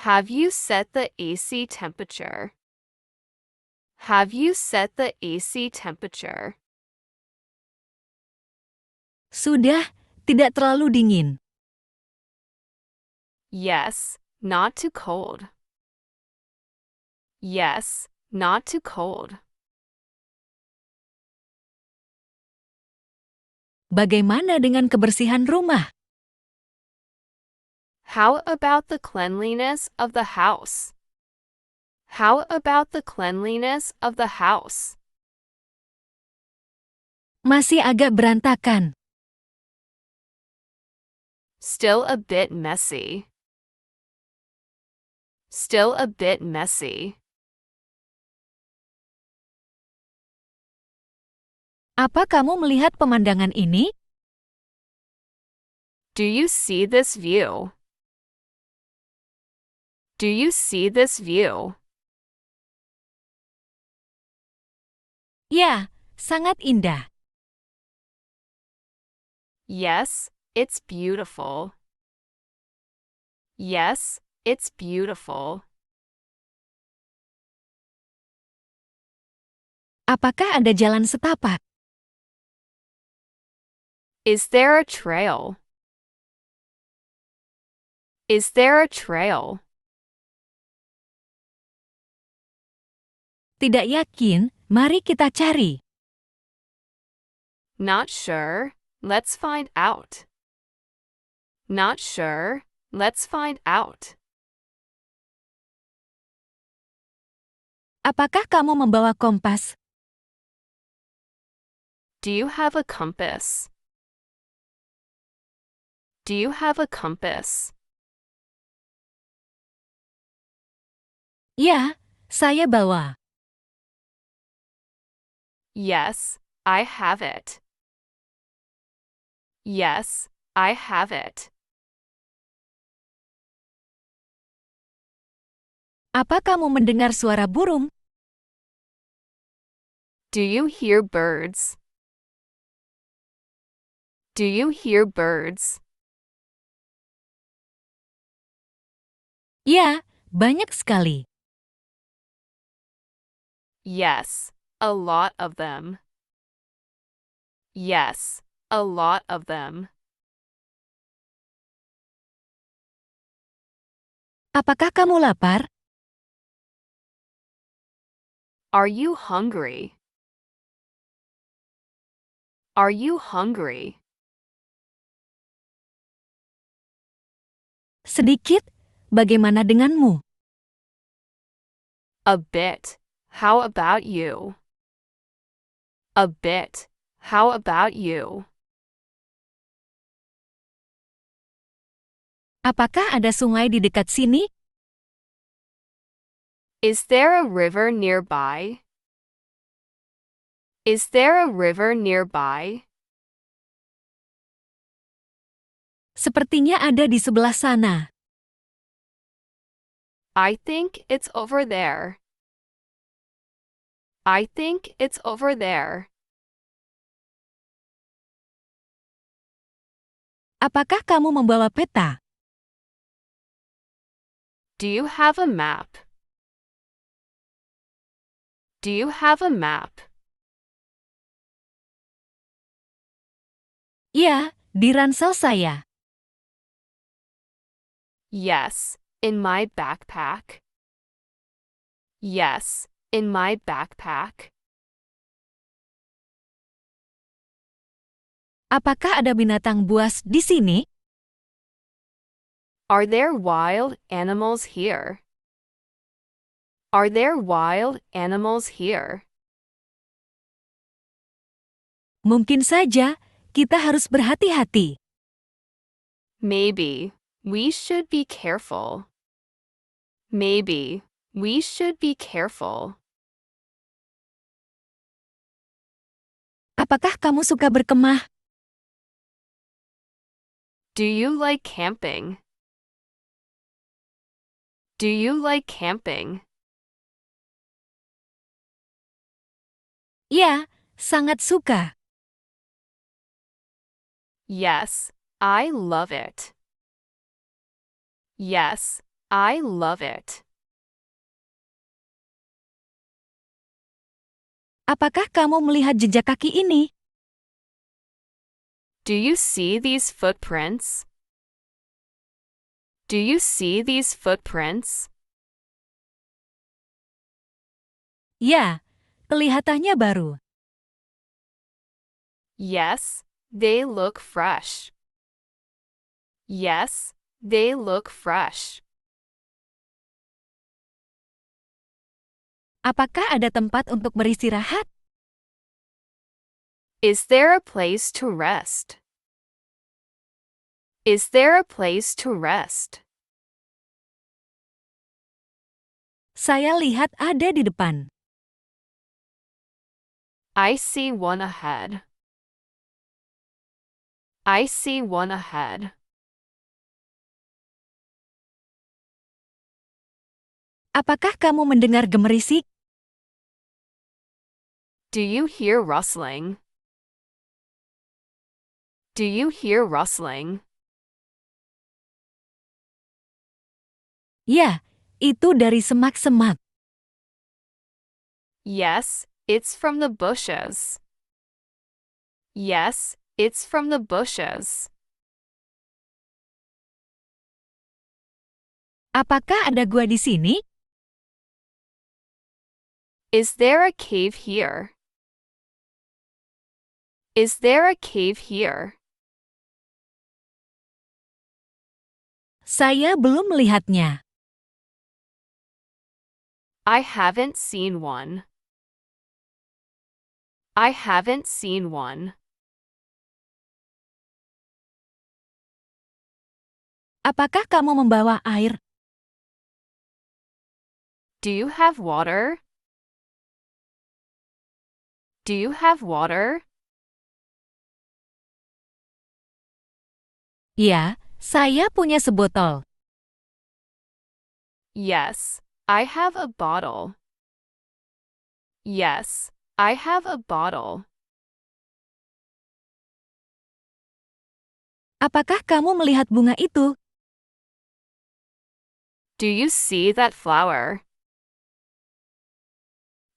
Have you set the AC temperature? Have you set the AC temperature? Sudah, tidak terlalu dingin. Yes, not too cold. Yes, not too cold. Bagaimana dengan kebersihan rumah? How about the cleanliness of the house? How about the cleanliness of the house? Masih agak berantakan. Still a bit messy. Still a bit messy. Apa kamu melihat pemandangan ini? Do you see this view? Do you see this view? Ya, sangat indah. Yes, it's beautiful. Yes, it's beautiful. Apakah ada jalan setapak? Is there a trail? Is there a trail? Tidak yakin, mari kita cari. Not sure, let's find out. Not sure, let's find out. Apakah kamu membawa kompas? Do you have a compass? Do you have a compass? Ya, saya bawa. Yes, I have it. Yes, I have it. Apa kamu mendengar suara burung? Do you hear birds? Do you hear birds? Ya, banyak sekali. Yes, a lot of them. Yes, a lot of them. Apakah kamu lapar? Are you hungry? Are you hungry? Sedikit. Bagaimana denganmu? A bit. How about you? A bit. How about you? Apakah ada sungai di dekat sini? Is there a river nearby? Is there a river nearby? Sepertinya ada di sebelah sana. I think it's over there. I think it's over there. Apakah kamu membawa peta? Do you have a map? Do you have a map? Ya, di ransel saya. Yes, in my backpack. Yes, in my backpack. Apakah ada binatang buas di sini? Are there wild animals here? Are there wild animals here? Mungkin saja, kita harus berhati-hati. Maybe we should be careful. Maybe we should be careful. Apakah kamu suka berkemah? Do you like camping? Do you like camping? Ya, sangat suka. Yes, I love it. Yes, I love it. Apakah kamu melihat jejak kaki ini? Do you see these footprints? Do you see these footprints? Ya, kelihatannya baru. Yes, they look fresh. Yes, they look fresh. Apakah ada tempat untuk beristirahat? Is there a place to rest? Is there a place to rest? Saya lihat ada di depan. I see one ahead. I see one ahead. Apakah kamu mendengar gemerisik? Do you hear rustling? Do you hear rustling? Ya, itu dari semak-semak. Yes, it's from the bushes. Yes, it's from the bushes. Apakah ada gua di sini? Is there a cave here? Is there a cave here? Saya belum melihatnya. I haven't seen one. I haven't seen one. Apakah kamu membawa air? Do you have water? Do you have water? Ya, saya punya sebotol. Yes, I have a bottle. Yes, I have a bottle. Apakah kamu melihat bunga itu? Do you see that flower?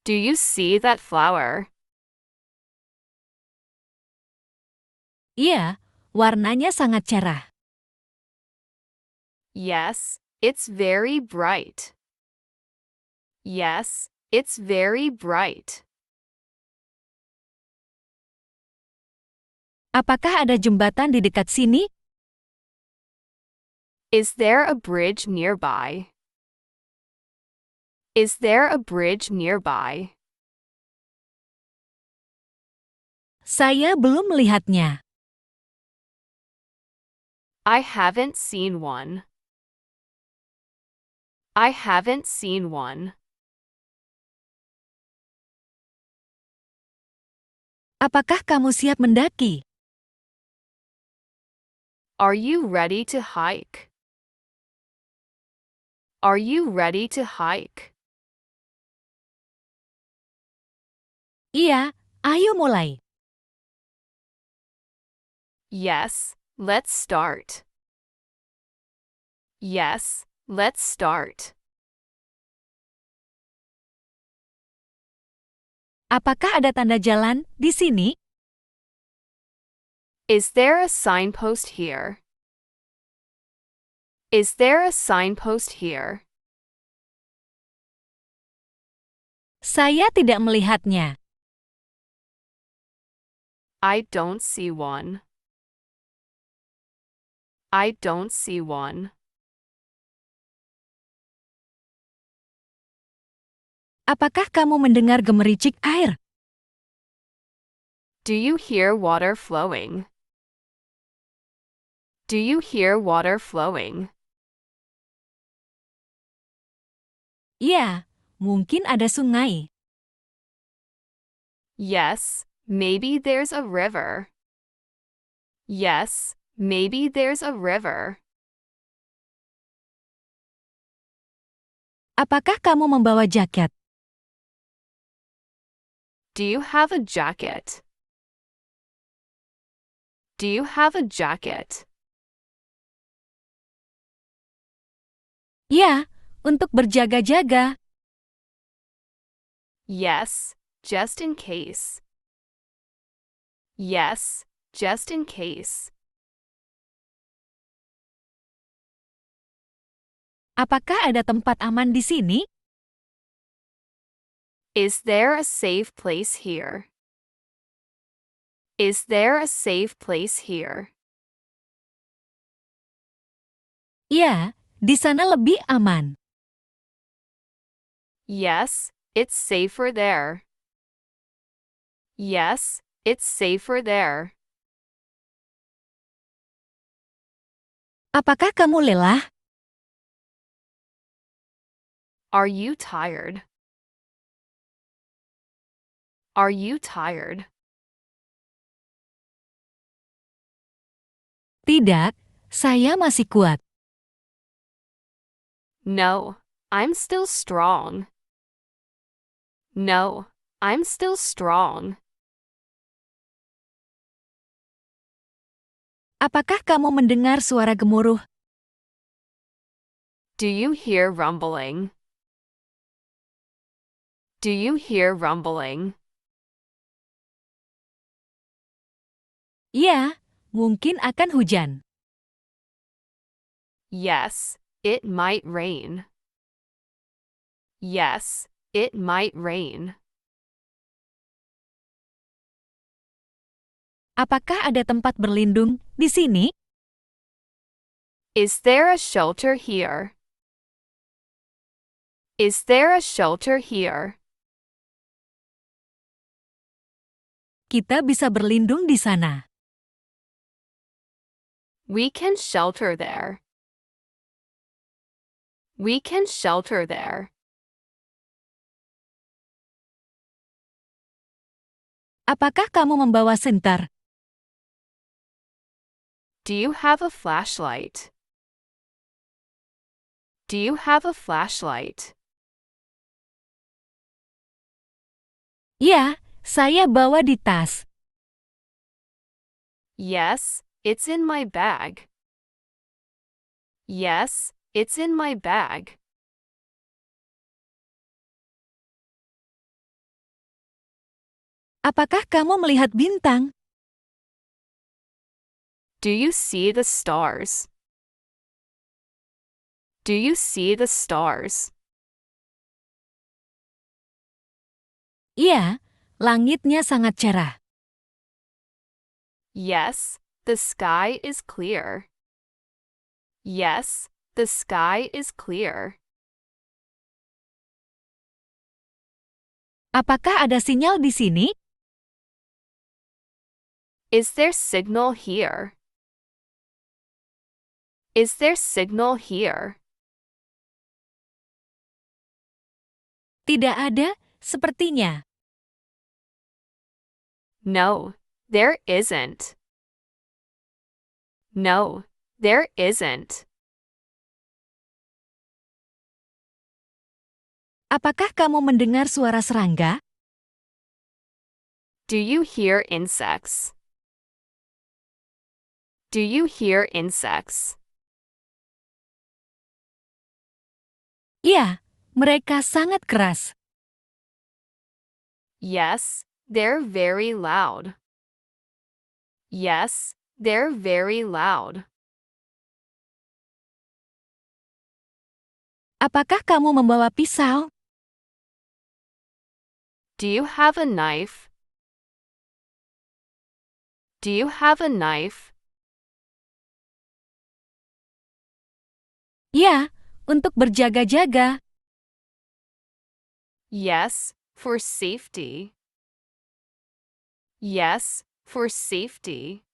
Do you see that flower? Iya, warnanya sangat cerah. Yes, it's very bright. Yes, it's very bright. Apakah ada jembatan di dekat sini? Is there a bridge nearby? Is there a bridge nearby? Saya belum melihatnya. I haven't seen one. I haven't seen one. Apakah kamu siap mendaki? Are you ready to hike? Are you ready to hike? Iya, ayo mulai. Yes, let's start. Yes, let's start. Apakah ada tanda jalan di sini? Is there a signpost here? Is there a signpost here? Saya tidak melihatnya. I don't see one. I don't see one. Apakah kamu mendengar gemericik air? Do you hear water flowing? Do you hear water flowing? Ya, mungkin ada sungai. Yes, maybe there's a river. Yes, maybe there's a river. Apakah kamu membawa jaket? Do you have a jacket? Do you have a jacket? Ya, untuk berjaga-jaga. Yes, just in case. Yes, just in case. Apakah ada tempat aman di sini? Is there a safe place here? Is there a safe place here? Ya, di sana lebih aman. Yes, it's safer there. Yes, it's safer there. Apakah kamu lelah? Are you tired? Are you tired? Tidak, saya masih kuat. No, I'm still strong. No, I'm still strong. Apakah kamu mendengar suara gemuruh? Do you hear rumbling? Do you hear rumbling? Ya, mungkin akan hujan. Yes, it might rain. Yes, it might rain. Apakah ada tempat berlindung di sini? Is there a shelter here? Is there a shelter here? Kita bisa berlindung di sana. We can shelter there. We can shelter there. Apakah kamu membawa senter? Do you have a flashlight? Do you have a flashlight? Ya, saya bawa di tas. Yes, it's in my bag. Yes, it's in my bag. Apakah kamu melihat bintang? Do you see the stars? Do you see the stars? Iya, langitnya sangat cerah. Yes, the sky is clear. Yes, the sky is clear. Apakah ada sinyal di sini? Is there signal here? Is there signal here? Tidak ada, sepertinya. No, there isn't. No, there isn't. Apakah kamu mendengar suara serangga? Do you hear insects? Do you hear insects? Iya, mereka sangat keras. Yes, they're very loud. Yes, they're very loud. Apakah kamu membawa pisau? Do you have a knife? Do you have a knife? Ya, untuk berjaga-jaga. Yes, for safety. Yes, for safety.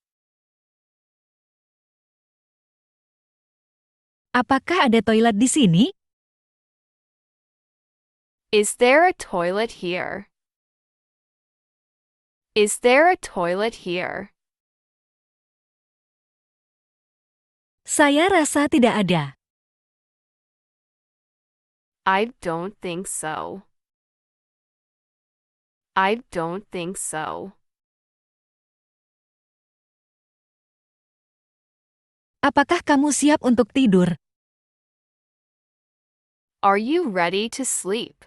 Apakah ada toilet di sini? Is there a toilet here? Is there a toilet here? Saya rasa tidak ada. I don't think so. I don't think so. Apakah kamu siap untuk tidur? Are you ready to sleep?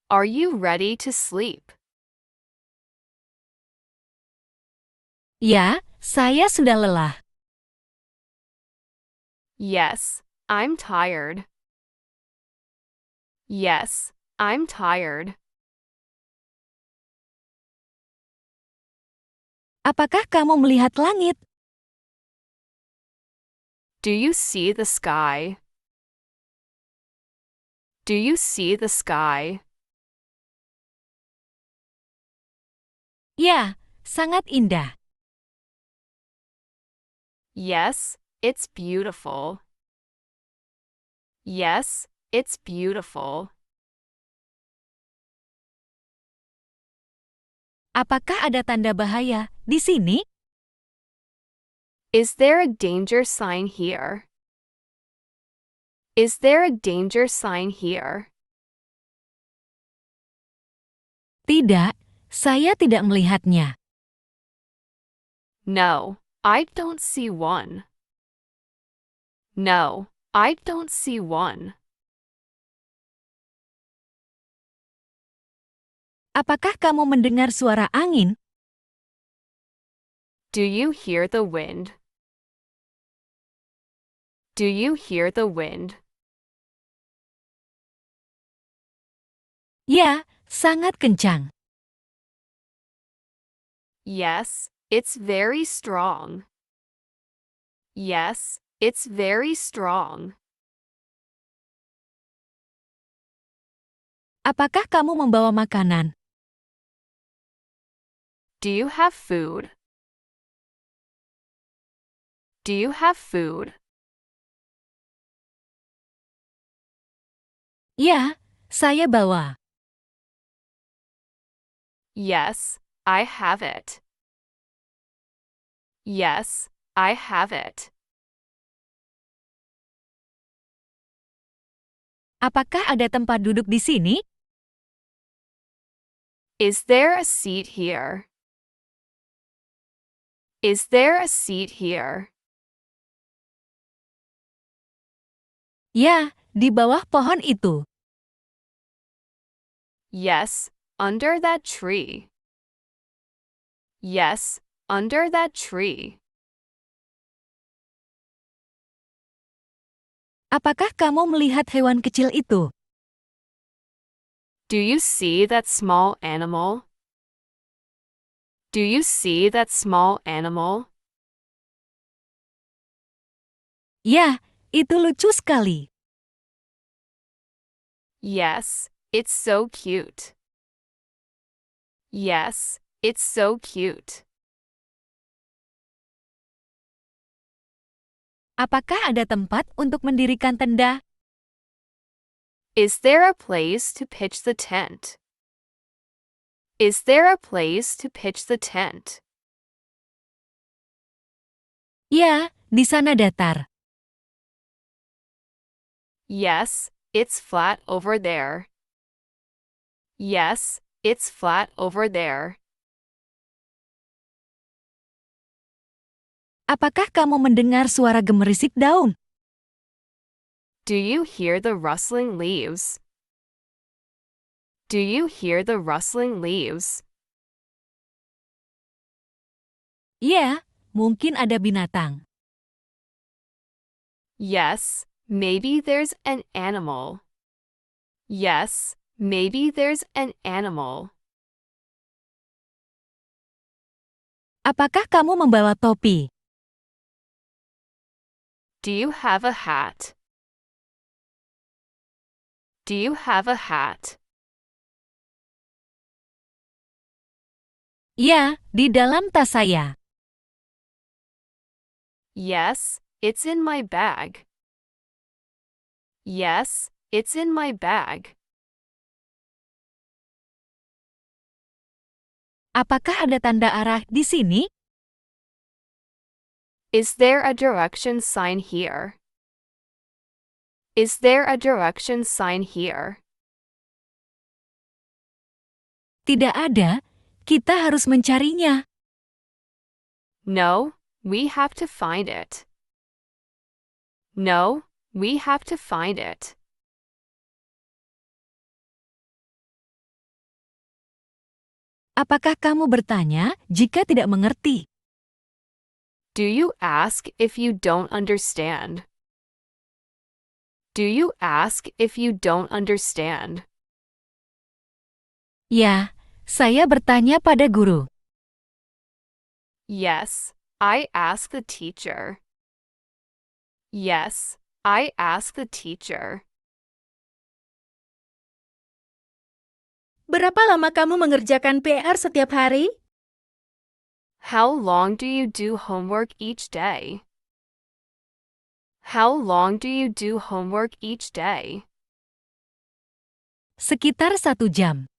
Are you ready to sleep? Ya, saya sudah lelah. Yes, I'm tired. Yes, I'm tired. Apakah kamu melihat langit? Do you see the sky? Do you see the sky? Ya, sangat indah. Yes, it's beautiful. Yes, it's beautiful. Apakah ada tanda bahaya di sini? Is there a danger sign here? Is there a danger sign here? Tidak, saya tidak melihatnya. No, I don't see one. No, I don't see one. Apakah kamu mendengar suara angin? Do you hear the wind? Do you hear the wind? Ya, sangat kencang. Yes, it's very strong. Yes, it's very strong. Apakah kamu membawa makanan? Do you have food? Do you have food? Ya, saya bawa. Yes, I have it. Yes, I have it. Apakah ada tempat duduk di sini? Is there a seat here? Is there a seat here? Ya, di bawah pohon itu. Yes, under that tree. Yes, under that tree. Apakah kamu melihat hewan kecil itu? Do you see that small animal? Do you see that small animal? Ya, itu lucu sekali. Yes, it's so cute. Yes, it's so cute. Apakah ada tempat untuk mendirikan tenda? Is there a place to pitch the tent? Is there a place to pitch the tent? Ya, di sana datar. Yes, it's flat over there. Yes, it's flat over there. Apakah kamu mendengar suara gemerisik daun? Do you hear the rustling leaves? Do you hear the rustling leaves? Ya, mungkin ada binatang. Yes, maybe there's an animal. Yes, maybe there's an animal. Apakah kamu membawa topi? Do you have a hat? Do you have a hat? Ya, di dalam tas saya. Yes, it's in my bag. Yes, it's in my bag. Apakah ada tanda arah di sini? Is there a direction sign here? Is there a direction sign here? Tidak ada. Kita harus mencarinya. No, we have to find it. No, we have to find it. Apakah kamu bertanya jika tidak mengerti? Do you ask if you don't understand? Do you ask if you don't understand? Ya, saya bertanya pada guru. Yes, I ask the teacher. Yes, I ask the teacher. Berapa lama kamu mengerjakan PR setiap hari? How long do you do homework each day? How long do you do homework each day? Sekitar 1 jam.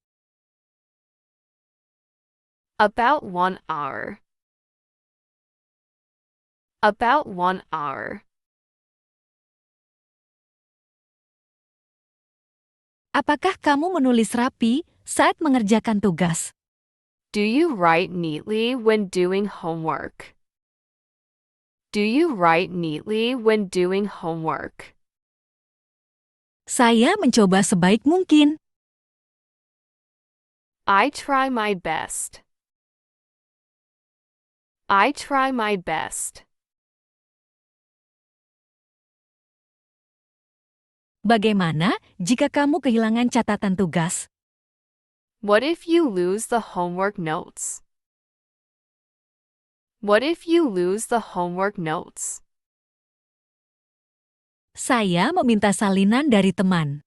About 1 hour. About 1 hour. Apakah kamu menulis rapi saat mengerjakan tugas? Do you write neatly when doing homework? Do you write neatly when doing homework? Saya mencoba sebaik mungkin. I try my best. I try my best. Bagaimana jika kamu kehilangan catatan tugas? What if you lose the homework notes? What if you lose the homework notes? Saya meminta salinan dari teman.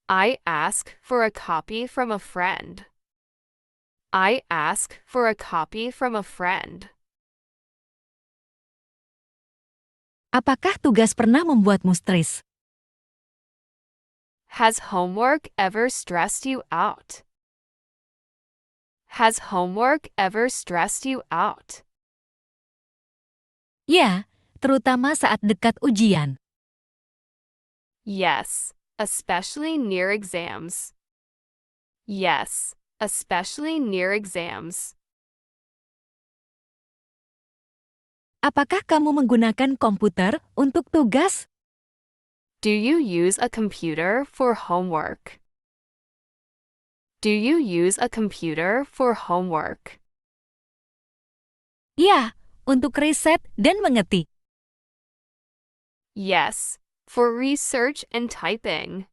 I ask for a copy from a friend. I ask for a copy from a friend. Apakah tugas pernah membuatmu stres? Has homework ever stressed you out? Has homework ever stressed you out? Ya, terutama saat dekat ujian. Yes, especially near exams. Yes, especially near exams. Apakah kamu menggunakan komputer untuk tugas? Do you use a computer for homework? Do you use a computer for homework? Ya, untuk riset dan mengetik. Yes, for research and typing.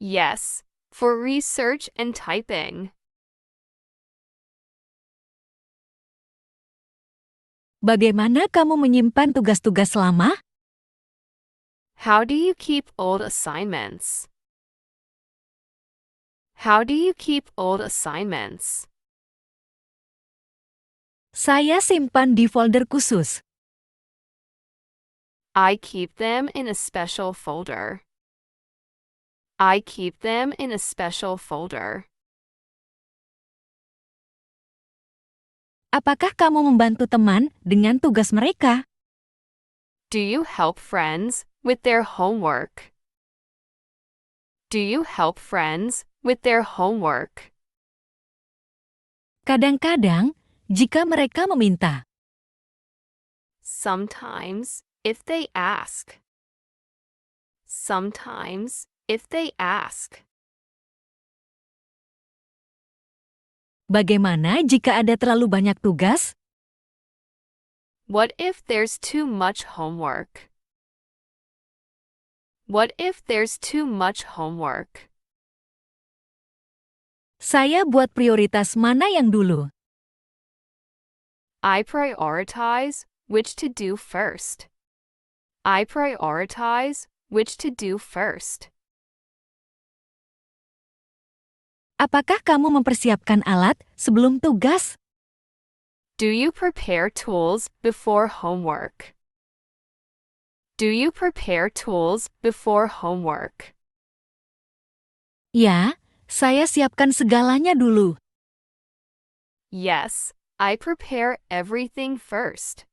Yes, for research and typing. Bagaimana kamu menyimpan tugas-tugas lama? How do you keep old assignments? How do you keep old assignments? Saya simpan di folder khusus. I keep them in a special folder. I keep them in a special folder. Apakah kamu membantu teman dengan tugas mereka? Do you help friends with their homework? Do you help friends with their homework? Kadang-kadang, jika mereka meminta. Sometimes, if they ask. Sometimes, if they ask. Bagaimana jika ada terlalu banyak tugas? What if there's too much homework? What if there's too much homework? Saya buat prioritas mana yang dulu. I prioritize which to do first. I prioritize which to do first. Apakah kamu mempersiapkan alat sebelum tugas? Do you prepare tools before homework? Do you prepare tools before homework? Ya, saya siapkan segalanya dulu. Yes, I prepare everything first.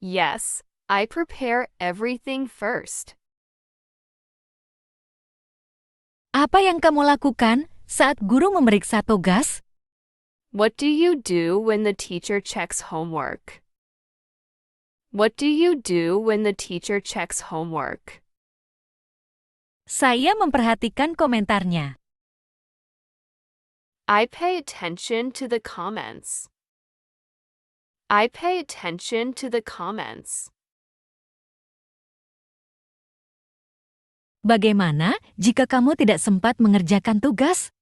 Yes, I prepare everything first. Apa yang kamu lakukan saat guru memeriksa tugas? What do you do when the teacher checks homework? What do you do when the teacher checks homework? Saya memperhatikan komentarnya. I pay attention to the comments. I pay attention to the comments. Bagaimana jika kamu tidak sempat mengerjakan tugas?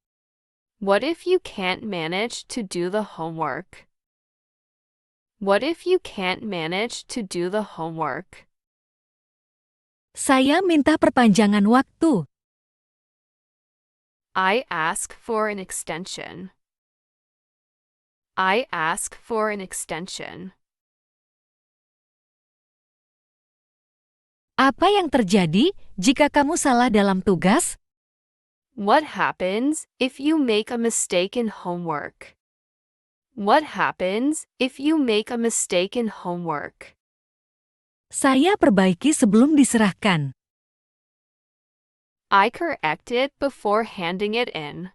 What if you can't manage to do the homework? What if you can't manage to do the homework? Saya minta perpanjangan waktu. I ask for an extension. I ask for an extension. Apa yang terjadi jika kamu salah dalam tugas? What happens if you make a mistake in homework? What happens if you make a mistake in homework? Saya perbaiki sebelum diserahkan. I correct it before handing it in.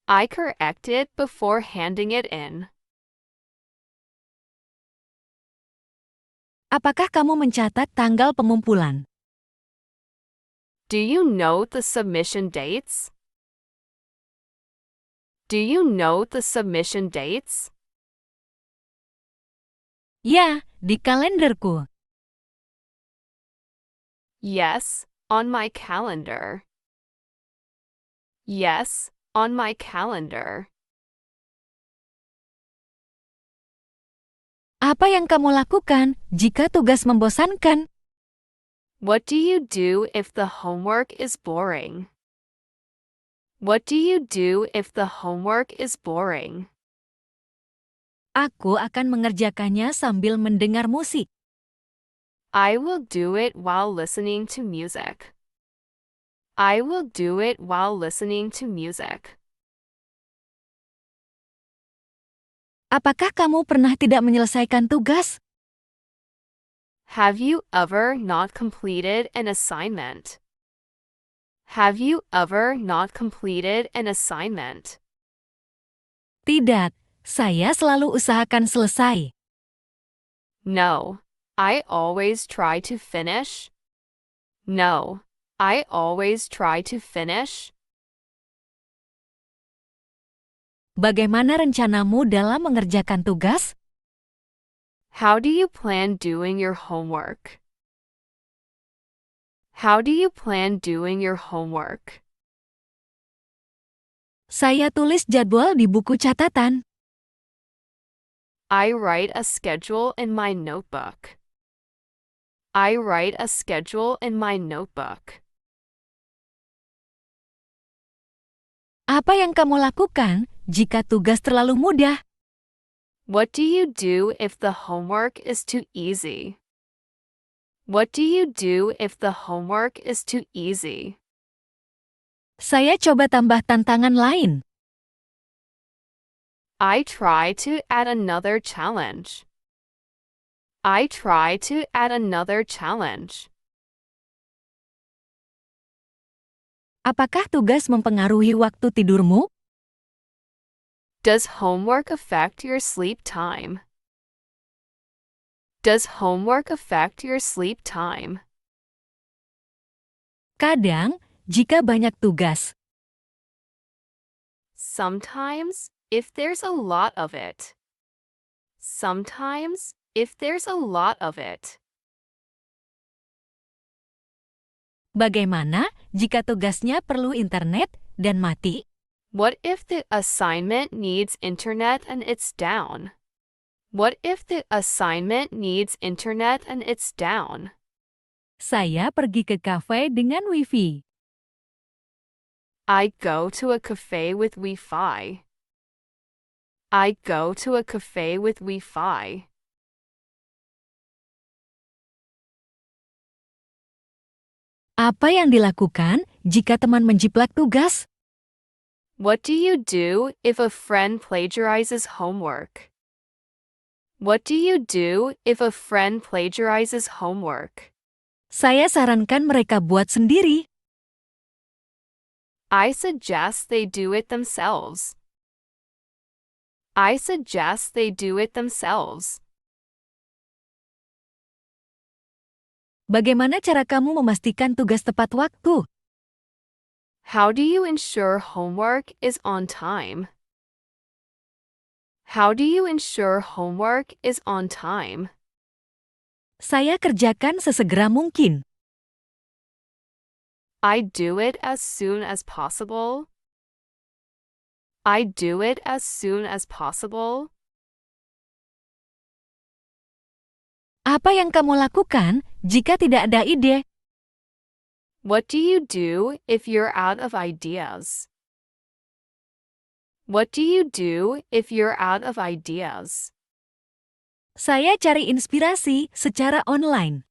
I correct it before handing it in. Apakah kamu mencatat tanggal pengumpulan? Do you note the submission dates? Do you note the submission dates? Ya, di kalenderku. Yes, on my calendar. Yes, on my calendar. Apa yang kamu lakukan jika tugas membosankan? What do you do if the homework is boring? What do you do if the homework is boring? Aku akan mengerjakannya sambil mendengar musik. I will do it while listening to music. I will do it while listening to music. Apakah kamu pernah tidak menyelesaikan tugas? Have you ever not completed an assignment? Have you ever not completed an assignment? Tidak, saya selalu usahakan selesai. No, I always try to finish. No, I always try to finish. Bagaimana rencanamu dalam mengerjakan tugas? How do you plan doing your homework? How do you plan doing your homework? Saya tulis jadwal di buku catatan. I write a schedule in my notebook. I write a schedule in my notebook. Apa yang kamu lakukan jika tugas terlalu mudah? What do you do if the homework is too easy? What do you do if the homework is too easy? Saya coba tambah tantangan lain. I try to add another challenge. I try to add another challenge. Apakah tugas mempengaruhi waktu tidurmu? Does homework affect your sleep time? Does homework affect your sleep time? Kadang, jika banyak tugas. Sometimes, if there's a lot of it. Sometimes, if there's a lot of it. Bagaimana jika tugasnya perlu internet dan mati? What if the assignment needs internet and it's down? What if the assignment needs internet and it's down? Saya pergi ke kafe dengan wifi. I go to a cafe with Wi-Fi. I go to a cafe with Wi-Fi. Apa yang dilakukan jika teman menjiplak tugas? What do you do if a friend plagiarizes homework? What do you do if a friend plagiarizes homework? Saya sarankan mereka buat sendiri. I suggest they do it themselves. I suggest they do it themselves. Bagaimana cara kamu memastikan tugas tepat waktu? How do you ensure homework is on time? How do you ensure homework is on time? Saya kerjakan sesegera mungkin. I do it as soon as possible. I do it as soon as possible. Apa yang kamu lakukan jika tidak ada ide? What do you do if you're out of ideas? What do you do if you're out of ideas? Saya cari inspirasi secara online.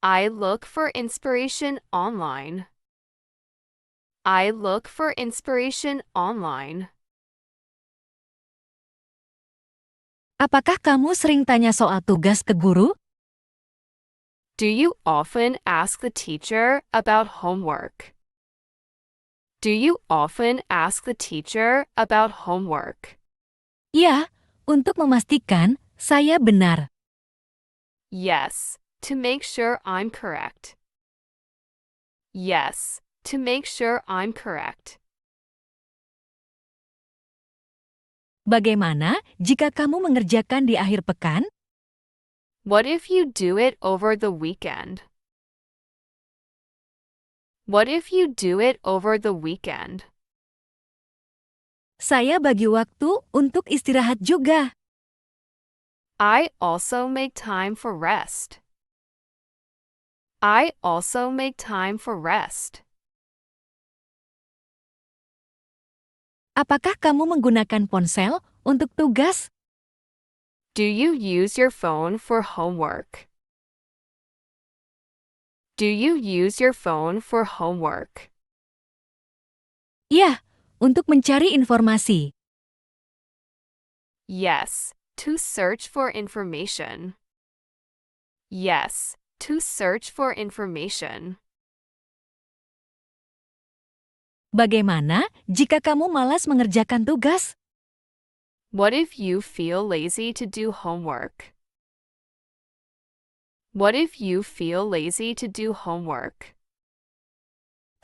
I look for inspiration online. I look for inspiration online. Apakah kamu sering tanya soal tugas ke guru? Do you often ask the teacher about homework? Do you often ask the teacher about homework? Ya, untuk memastikan saya benar. Yes, to make sure I'm correct. Yes, to make sure I'm correct. Bagaimana jika kamu mengerjakan di akhir pekan? What if you do it over the weekend? What if you do it over the weekend? Saya bagi waktu untuk istirahat juga. I also make time for rest. I also make time for rest. Apakah kamu menggunakan ponsel untuk tugas? Do you use your phone for homework? Do you use your phone for homework? Ya, untuk mencari informasi. Yes, to search for information. Yes, to search for information. Bagaimana jika kamu malas mengerjakan tugas? What if you feel lazy to do homework? What if you feel lazy to do homework?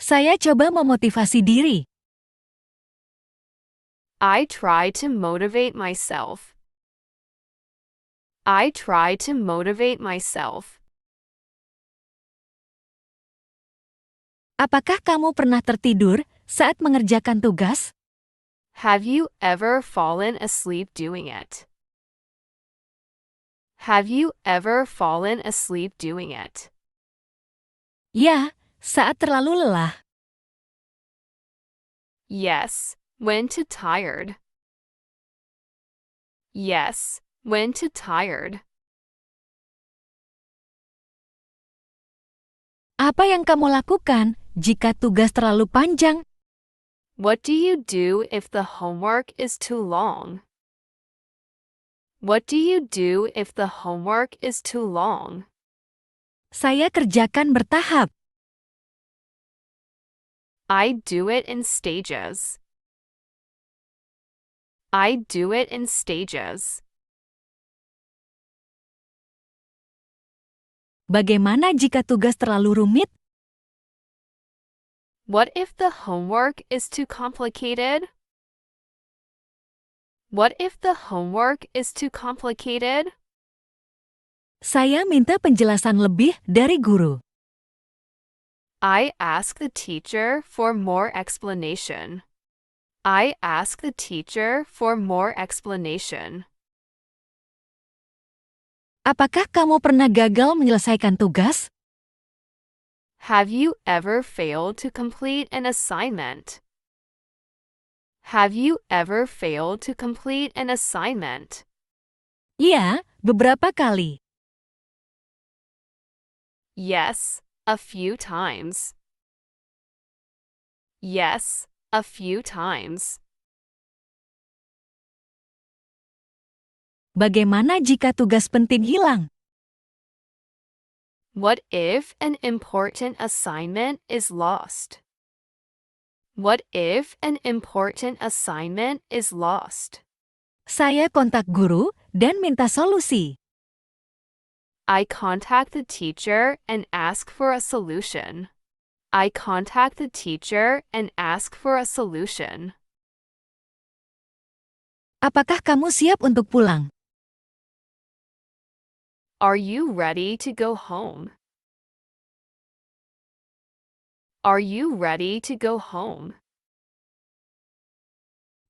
Saya coba memotivasi diri. I try to motivate myself. I try to motivate myself. Apakah kamu pernah tertidur saat mengerjakan tugas? Have you ever fallen asleep doing it? Have you ever fallen asleep doing it? Ya, saat terlalu lelah. Yes, when too tired. Yes, when too tired. Apa yang kamu lakukan jika tugas terlalu panjang? What do you do if the homework is too long? What do you do if the homework is too long? Saya kerjakan bertahap. I do it in stages. I do it in stages. Bagaimana jika tugas terlalu rumit? What if the homework is too complicated? What if the homework is too complicated? Saya minta penjelasan lebih dari guru. I ask the teacher for more explanation. I ask the teacher for more explanation. Apakah kamu pernah gagal menyelesaikan tugas? Have you ever failed to complete an assignment? Have you ever failed to complete an assignment? Ya, beberapa kali. Yes, a few times. Yes, A few times. Bagaimana jika tugas penting hilang? What if an important assignment is lost? What if an important assignment is lost? Saya kontak guru dan minta solusi. I contact the teacher and ask for a solution. I contact the teacher and ask for a solution. Apakah kamu siap untuk pulang? Are you ready to go home? Are you ready to go home?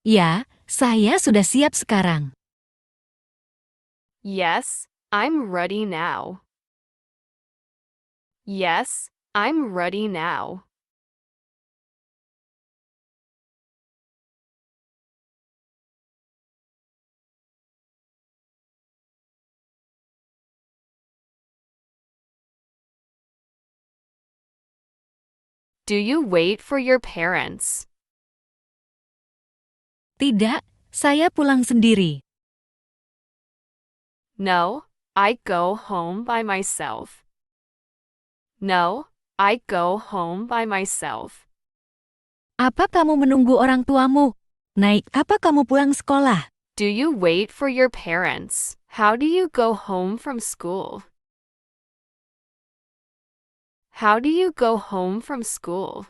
Ya, saya sudah siap sekarang. Yes, I'm ready now. Yes, I'm ready now. Do you wait for your parents? Tidak, saya pulang sendiri. No, I go home by myself. No, I go home by myself. Apa kamu menunggu orang tuamu? Naik apa kamu pulang sekolah? Do you wait for your parents? How do you go home from school? How do you go home from school?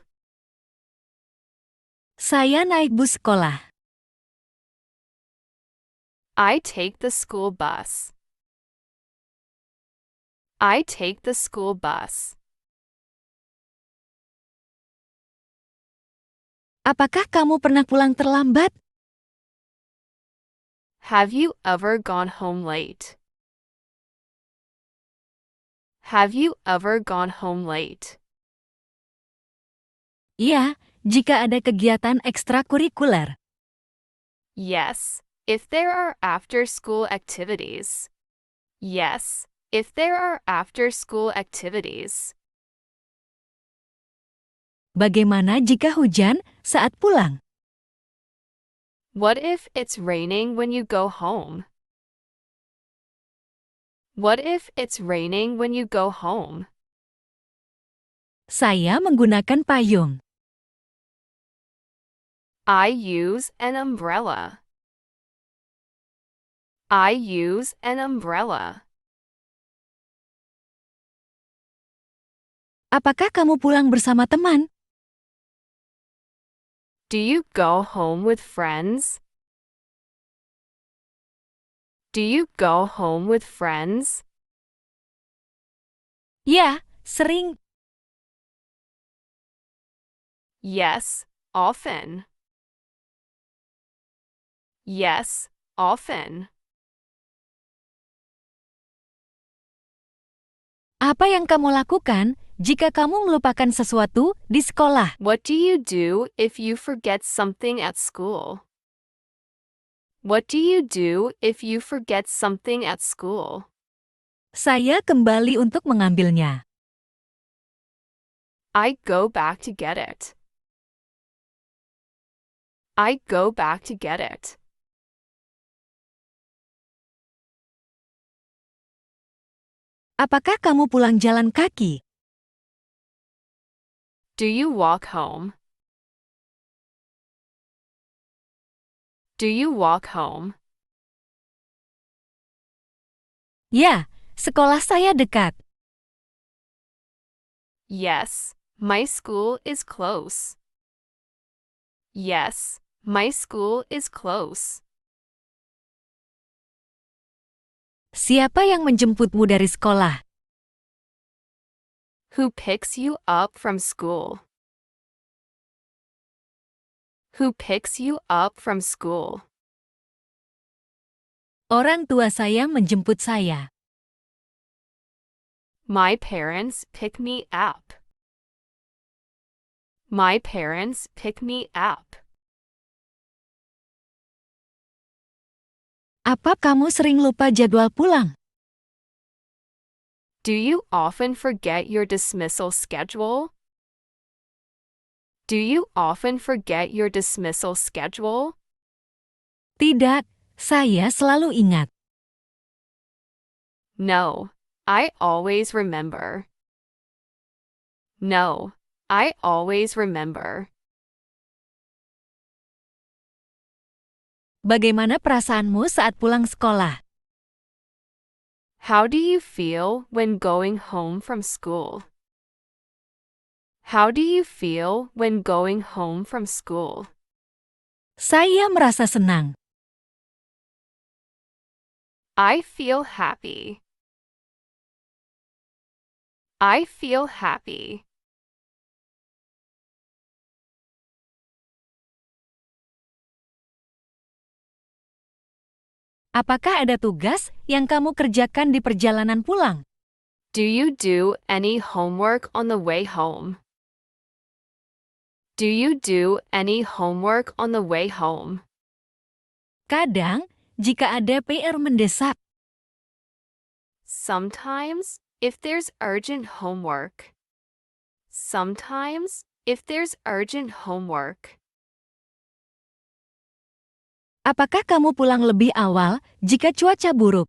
Saya naik bus sekolah. I take the school bus. I take the school bus. Apakah kamu pernah pulang terlambat? Have you ever gone home late? Have you ever gone home late? Iya, jika ada kegiatan ekstrakurikuler. Yes, if there are after-school activities. Yes, if there are after-school activities. Bagaimana jika hujan saat pulang? What if it's raining when you go home? What if it's raining when you go home? Saya menggunakan payung. I use an umbrella. I use an umbrella. Apakah kamu pulang bersama teman? Do you go home with friends? Do you go home with friends? Ya, sering. Yes, often. Yes, often. Apa yang kamu lakukan jika kamu melupakan sesuatu di sekolah? What do you do if you forget something at school? What do you do if you forget something at school? Saya kembali untuk mengambilnya. I go back to get it. I go back to get it. Apakah kamu pulang jalan kaki? Do you walk home? Do you walk home? Ya, sekolah saya dekat. Yes, my school is close. Yes, my school is close. Siapa yang menjemputmu dari sekolah? Who picks you up from school? Who picks you up from school? Orang tua saya menjemput saya. My parents pick me up. My parents pick me up. Apa kamu sering lupa jadwal pulang? Do you often forget your dismissal schedule? Do you often forget your dismissal schedule? Tidak, saya selalu ingat. No, I always remember. No, I always remember. Bagaimana perasaanmu saat pulang sekolah? How do you feel when going home from school? How do you feel when going home from school? Saya merasa senang. I feel happy. I feel happy. Apakah ada tugas yang kamu kerjakan di perjalanan pulang? Do you do any homework on the way home? Do you do any homework on the way home? Kadang, jika ada PR mendesak. Sometimes, if there's urgent homework. Sometimes, if there's urgent homework. Apakah kamu pulang lebih awal jika cuaca buruk?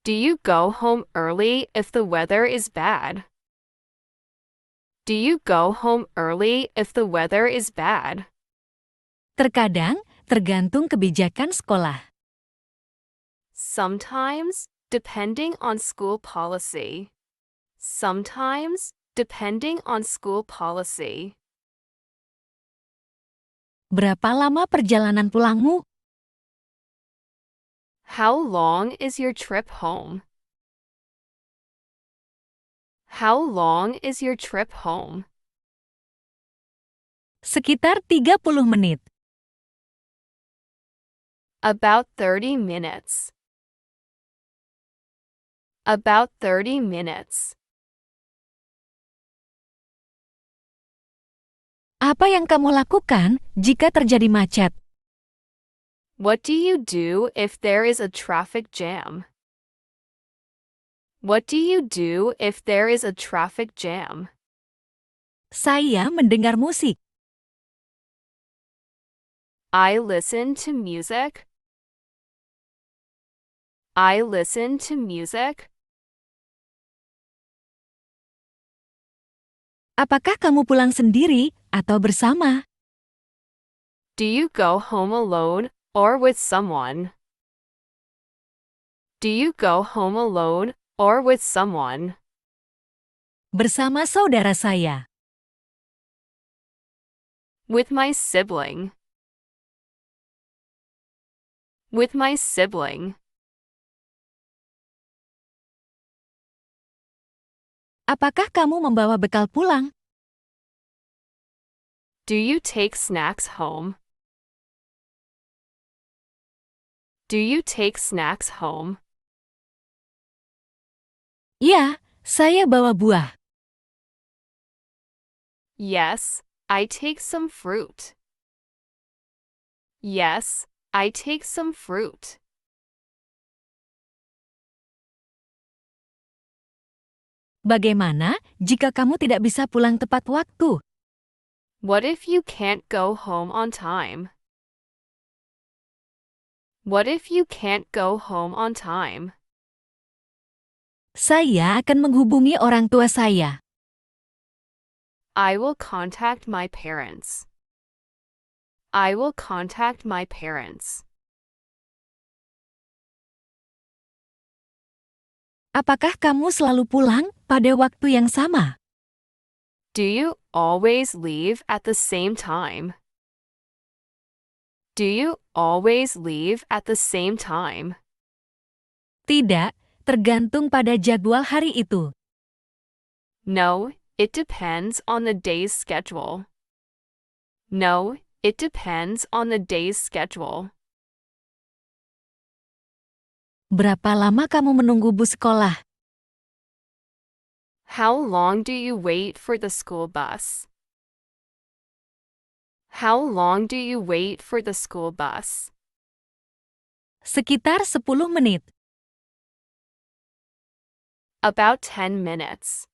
Do you go home early if the weather is bad? Do you go home early if the weather is bad? Terkadang, tergantung kebijakan sekolah. Sometimes, depending on school policy. Sometimes, depending on school policy. Berapa lama perjalanan pulangmu? How long is your trip home? How long is your trip home? Sekitar 30 menit. About 30 minutes. About 30 minutes. Apa yang kamu lakukan jika terjadi macet? What do you do if there is a traffic jam? What do you do if there is a traffic jam? Saya mendengar musik. I listen to music. I listen to music. Apakah kamu pulang sendiri atau bersama? Do you go home alone or with someone? Do you go home alone or with someone? Bersama saudara saya. With my sibling. With my sibling. Apakah kamu membawa bekal pulang? Do you take snacks home? Do you take snacks home? Ya, saya bawa buah. Yes, I take some fruit. Yes, I take some fruit. Bagaimana jika kamu tidak bisa pulang tepat waktu? What if you can't go home on time? What if you can't go home on time? Saya akan menghubungi orang tua saya. I will contact my parents. I will contact my parents. Apakah kamu selalu pulang pada waktu yang sama? Do you always leave at the same time? Do you always leave at the same time? Tidak, tergantung pada jadwal hari itu. No, it depends on the day's schedule. No, it depends on the day's schedule. Berapa lama kamu menunggu bus sekolah? How long do you wait for the school bus? How long do you wait for the school bus? Sekitar 10 menit. About 10 minutes.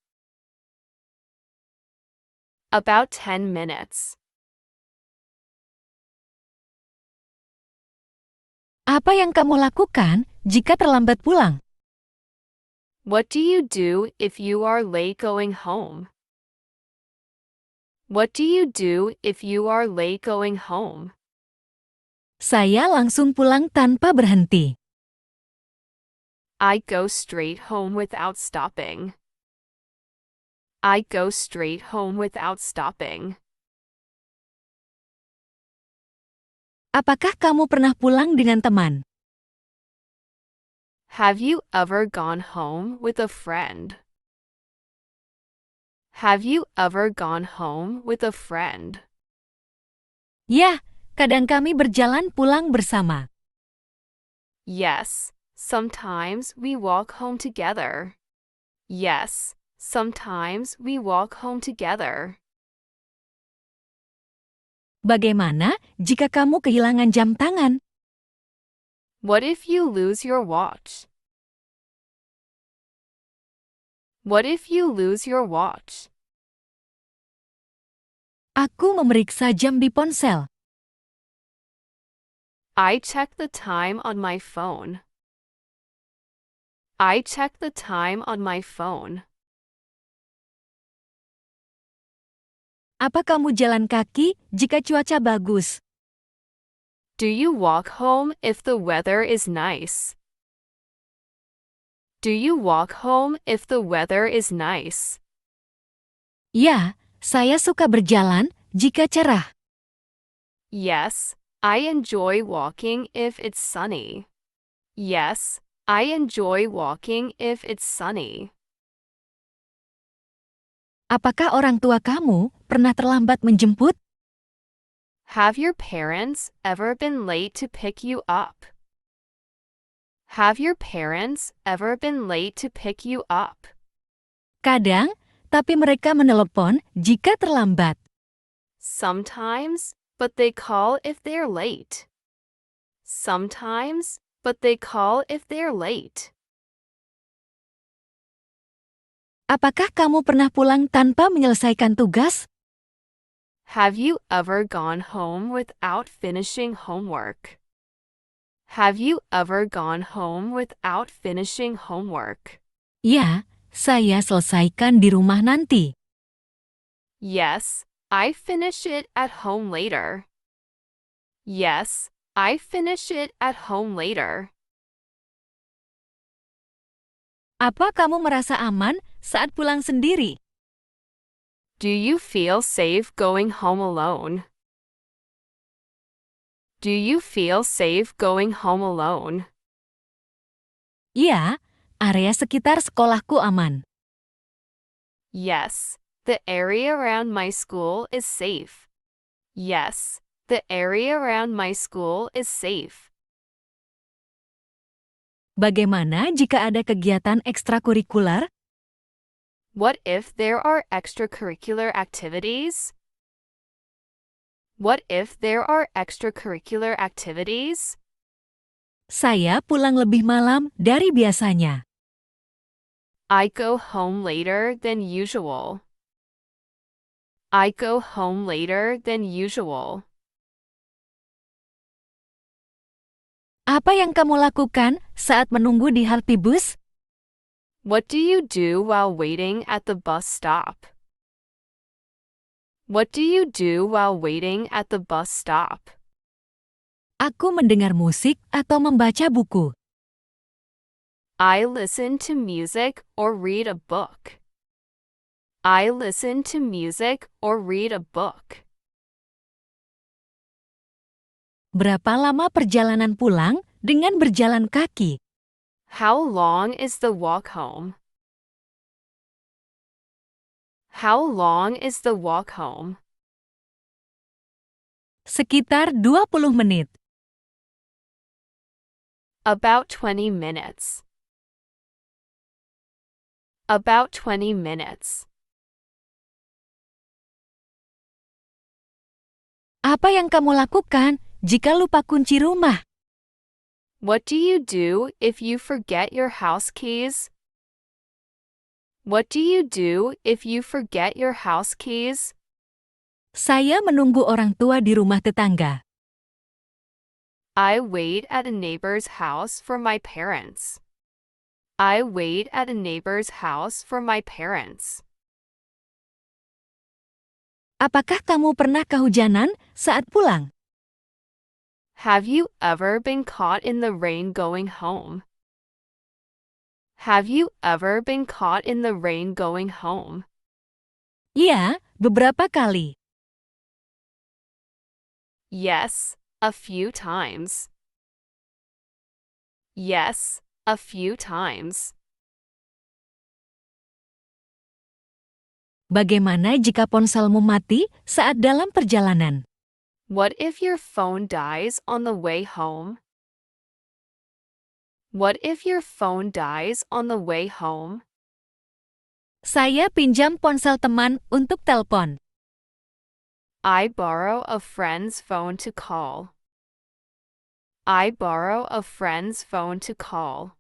About 10 minutes. Apa yang kamu lakukan jika terlambat pulang? What do you do if you are late going home? What do you do if you are late going home? Saya langsung pulang tanpa berhenti. I go straight home without stopping. I go straight home without stopping. Apakah kamu pernah pulang dengan teman? Have you ever gone home with a friend? Have you ever gone home with a friend? Ya, kadang kami berjalan pulang bersama. Yes, sometimes we walk home together. Yes, sometimes we walk home together. Bagaimana jika kamu kehilangan jam tangan? What if you lose your watch? What if you lose your watch? Aku memeriksa jam di ponsel. I check the time on my phone. I check the time on my phone. Apa kamu jalan kaki jika cuaca bagus? Do you walk home if the weather is nice? Do you walk home if the weather is nice? Ya, saya suka berjalan jika cerah. Yes, I enjoy walking if it's sunny. Yes, I enjoy walking if it's sunny. Apakah orang tua kamu pernah terlambat menjemput? Have your parents ever been late to pick you up? Have your parents ever been late to pick you up? Kadang, tapi mereka menelepon jika terlambat. Sometimes, but they call if they're late. Sometimes, but they call if they're late. Apakah kamu pernah pulang tanpa menyelesaikan tugas? Have you ever gone home without finishing homework? Have you ever gone home without finishing homework? Ya, saya selesaikan di rumah nanti. Yes, I finish it at home later. Yes, I finish it at home later. Apa kamu merasa aman saat pulang sendiri? Do you feel safe going home alone? Do you feel safe going home alone? Ya, area sekitar sekolahku aman. Yes, the area around my school is safe. Yes, the area around my school is safe. Bagaimana jika ada kegiatan ekstrakurikuler? What if there are extracurricular activities? What if there are extracurricular activities? Saya pulang lebih malam dari biasanya. I go home later than usual. I go home later than usual. Apa yang kamu lakukan saat menunggu di halte bus? What do you do while waiting at the bus stop? What do you do while waiting at the bus stop? Aku mendengar musik atau membaca buku. I listen to music or read a book. I listen to music or read a book. Berapa lama perjalanan pulang dengan berjalan kaki? How long is the walk home? How long is the walk home? Sekitar 20 menit. About 20 minutes. About 20 minutes. Apa yang kamu lakukan jika lupa kunci rumah? What do you do if you forget your house keys? What do you do if you forget your house keys? Saya menunggu orang tua di rumah tetangga. I wait at a neighbor's house for my parents. I wait at a neighbor's house for my parents. Apakah kamu pernah kehujanan saat pulang? Have you ever been caught in the rain going home? Have you ever been caught in the rain going home? Iya, beberapa kali. Yes, a few times. Yes, a few times. Bagaimana jika ponselmu mati saat dalam perjalanan? What if your phone dies on the way home? What if your phone dies on the way home? Saya pinjam ponsel teman untuk telepon. I borrow a friend's phone to call. I borrow a friend's phone to call.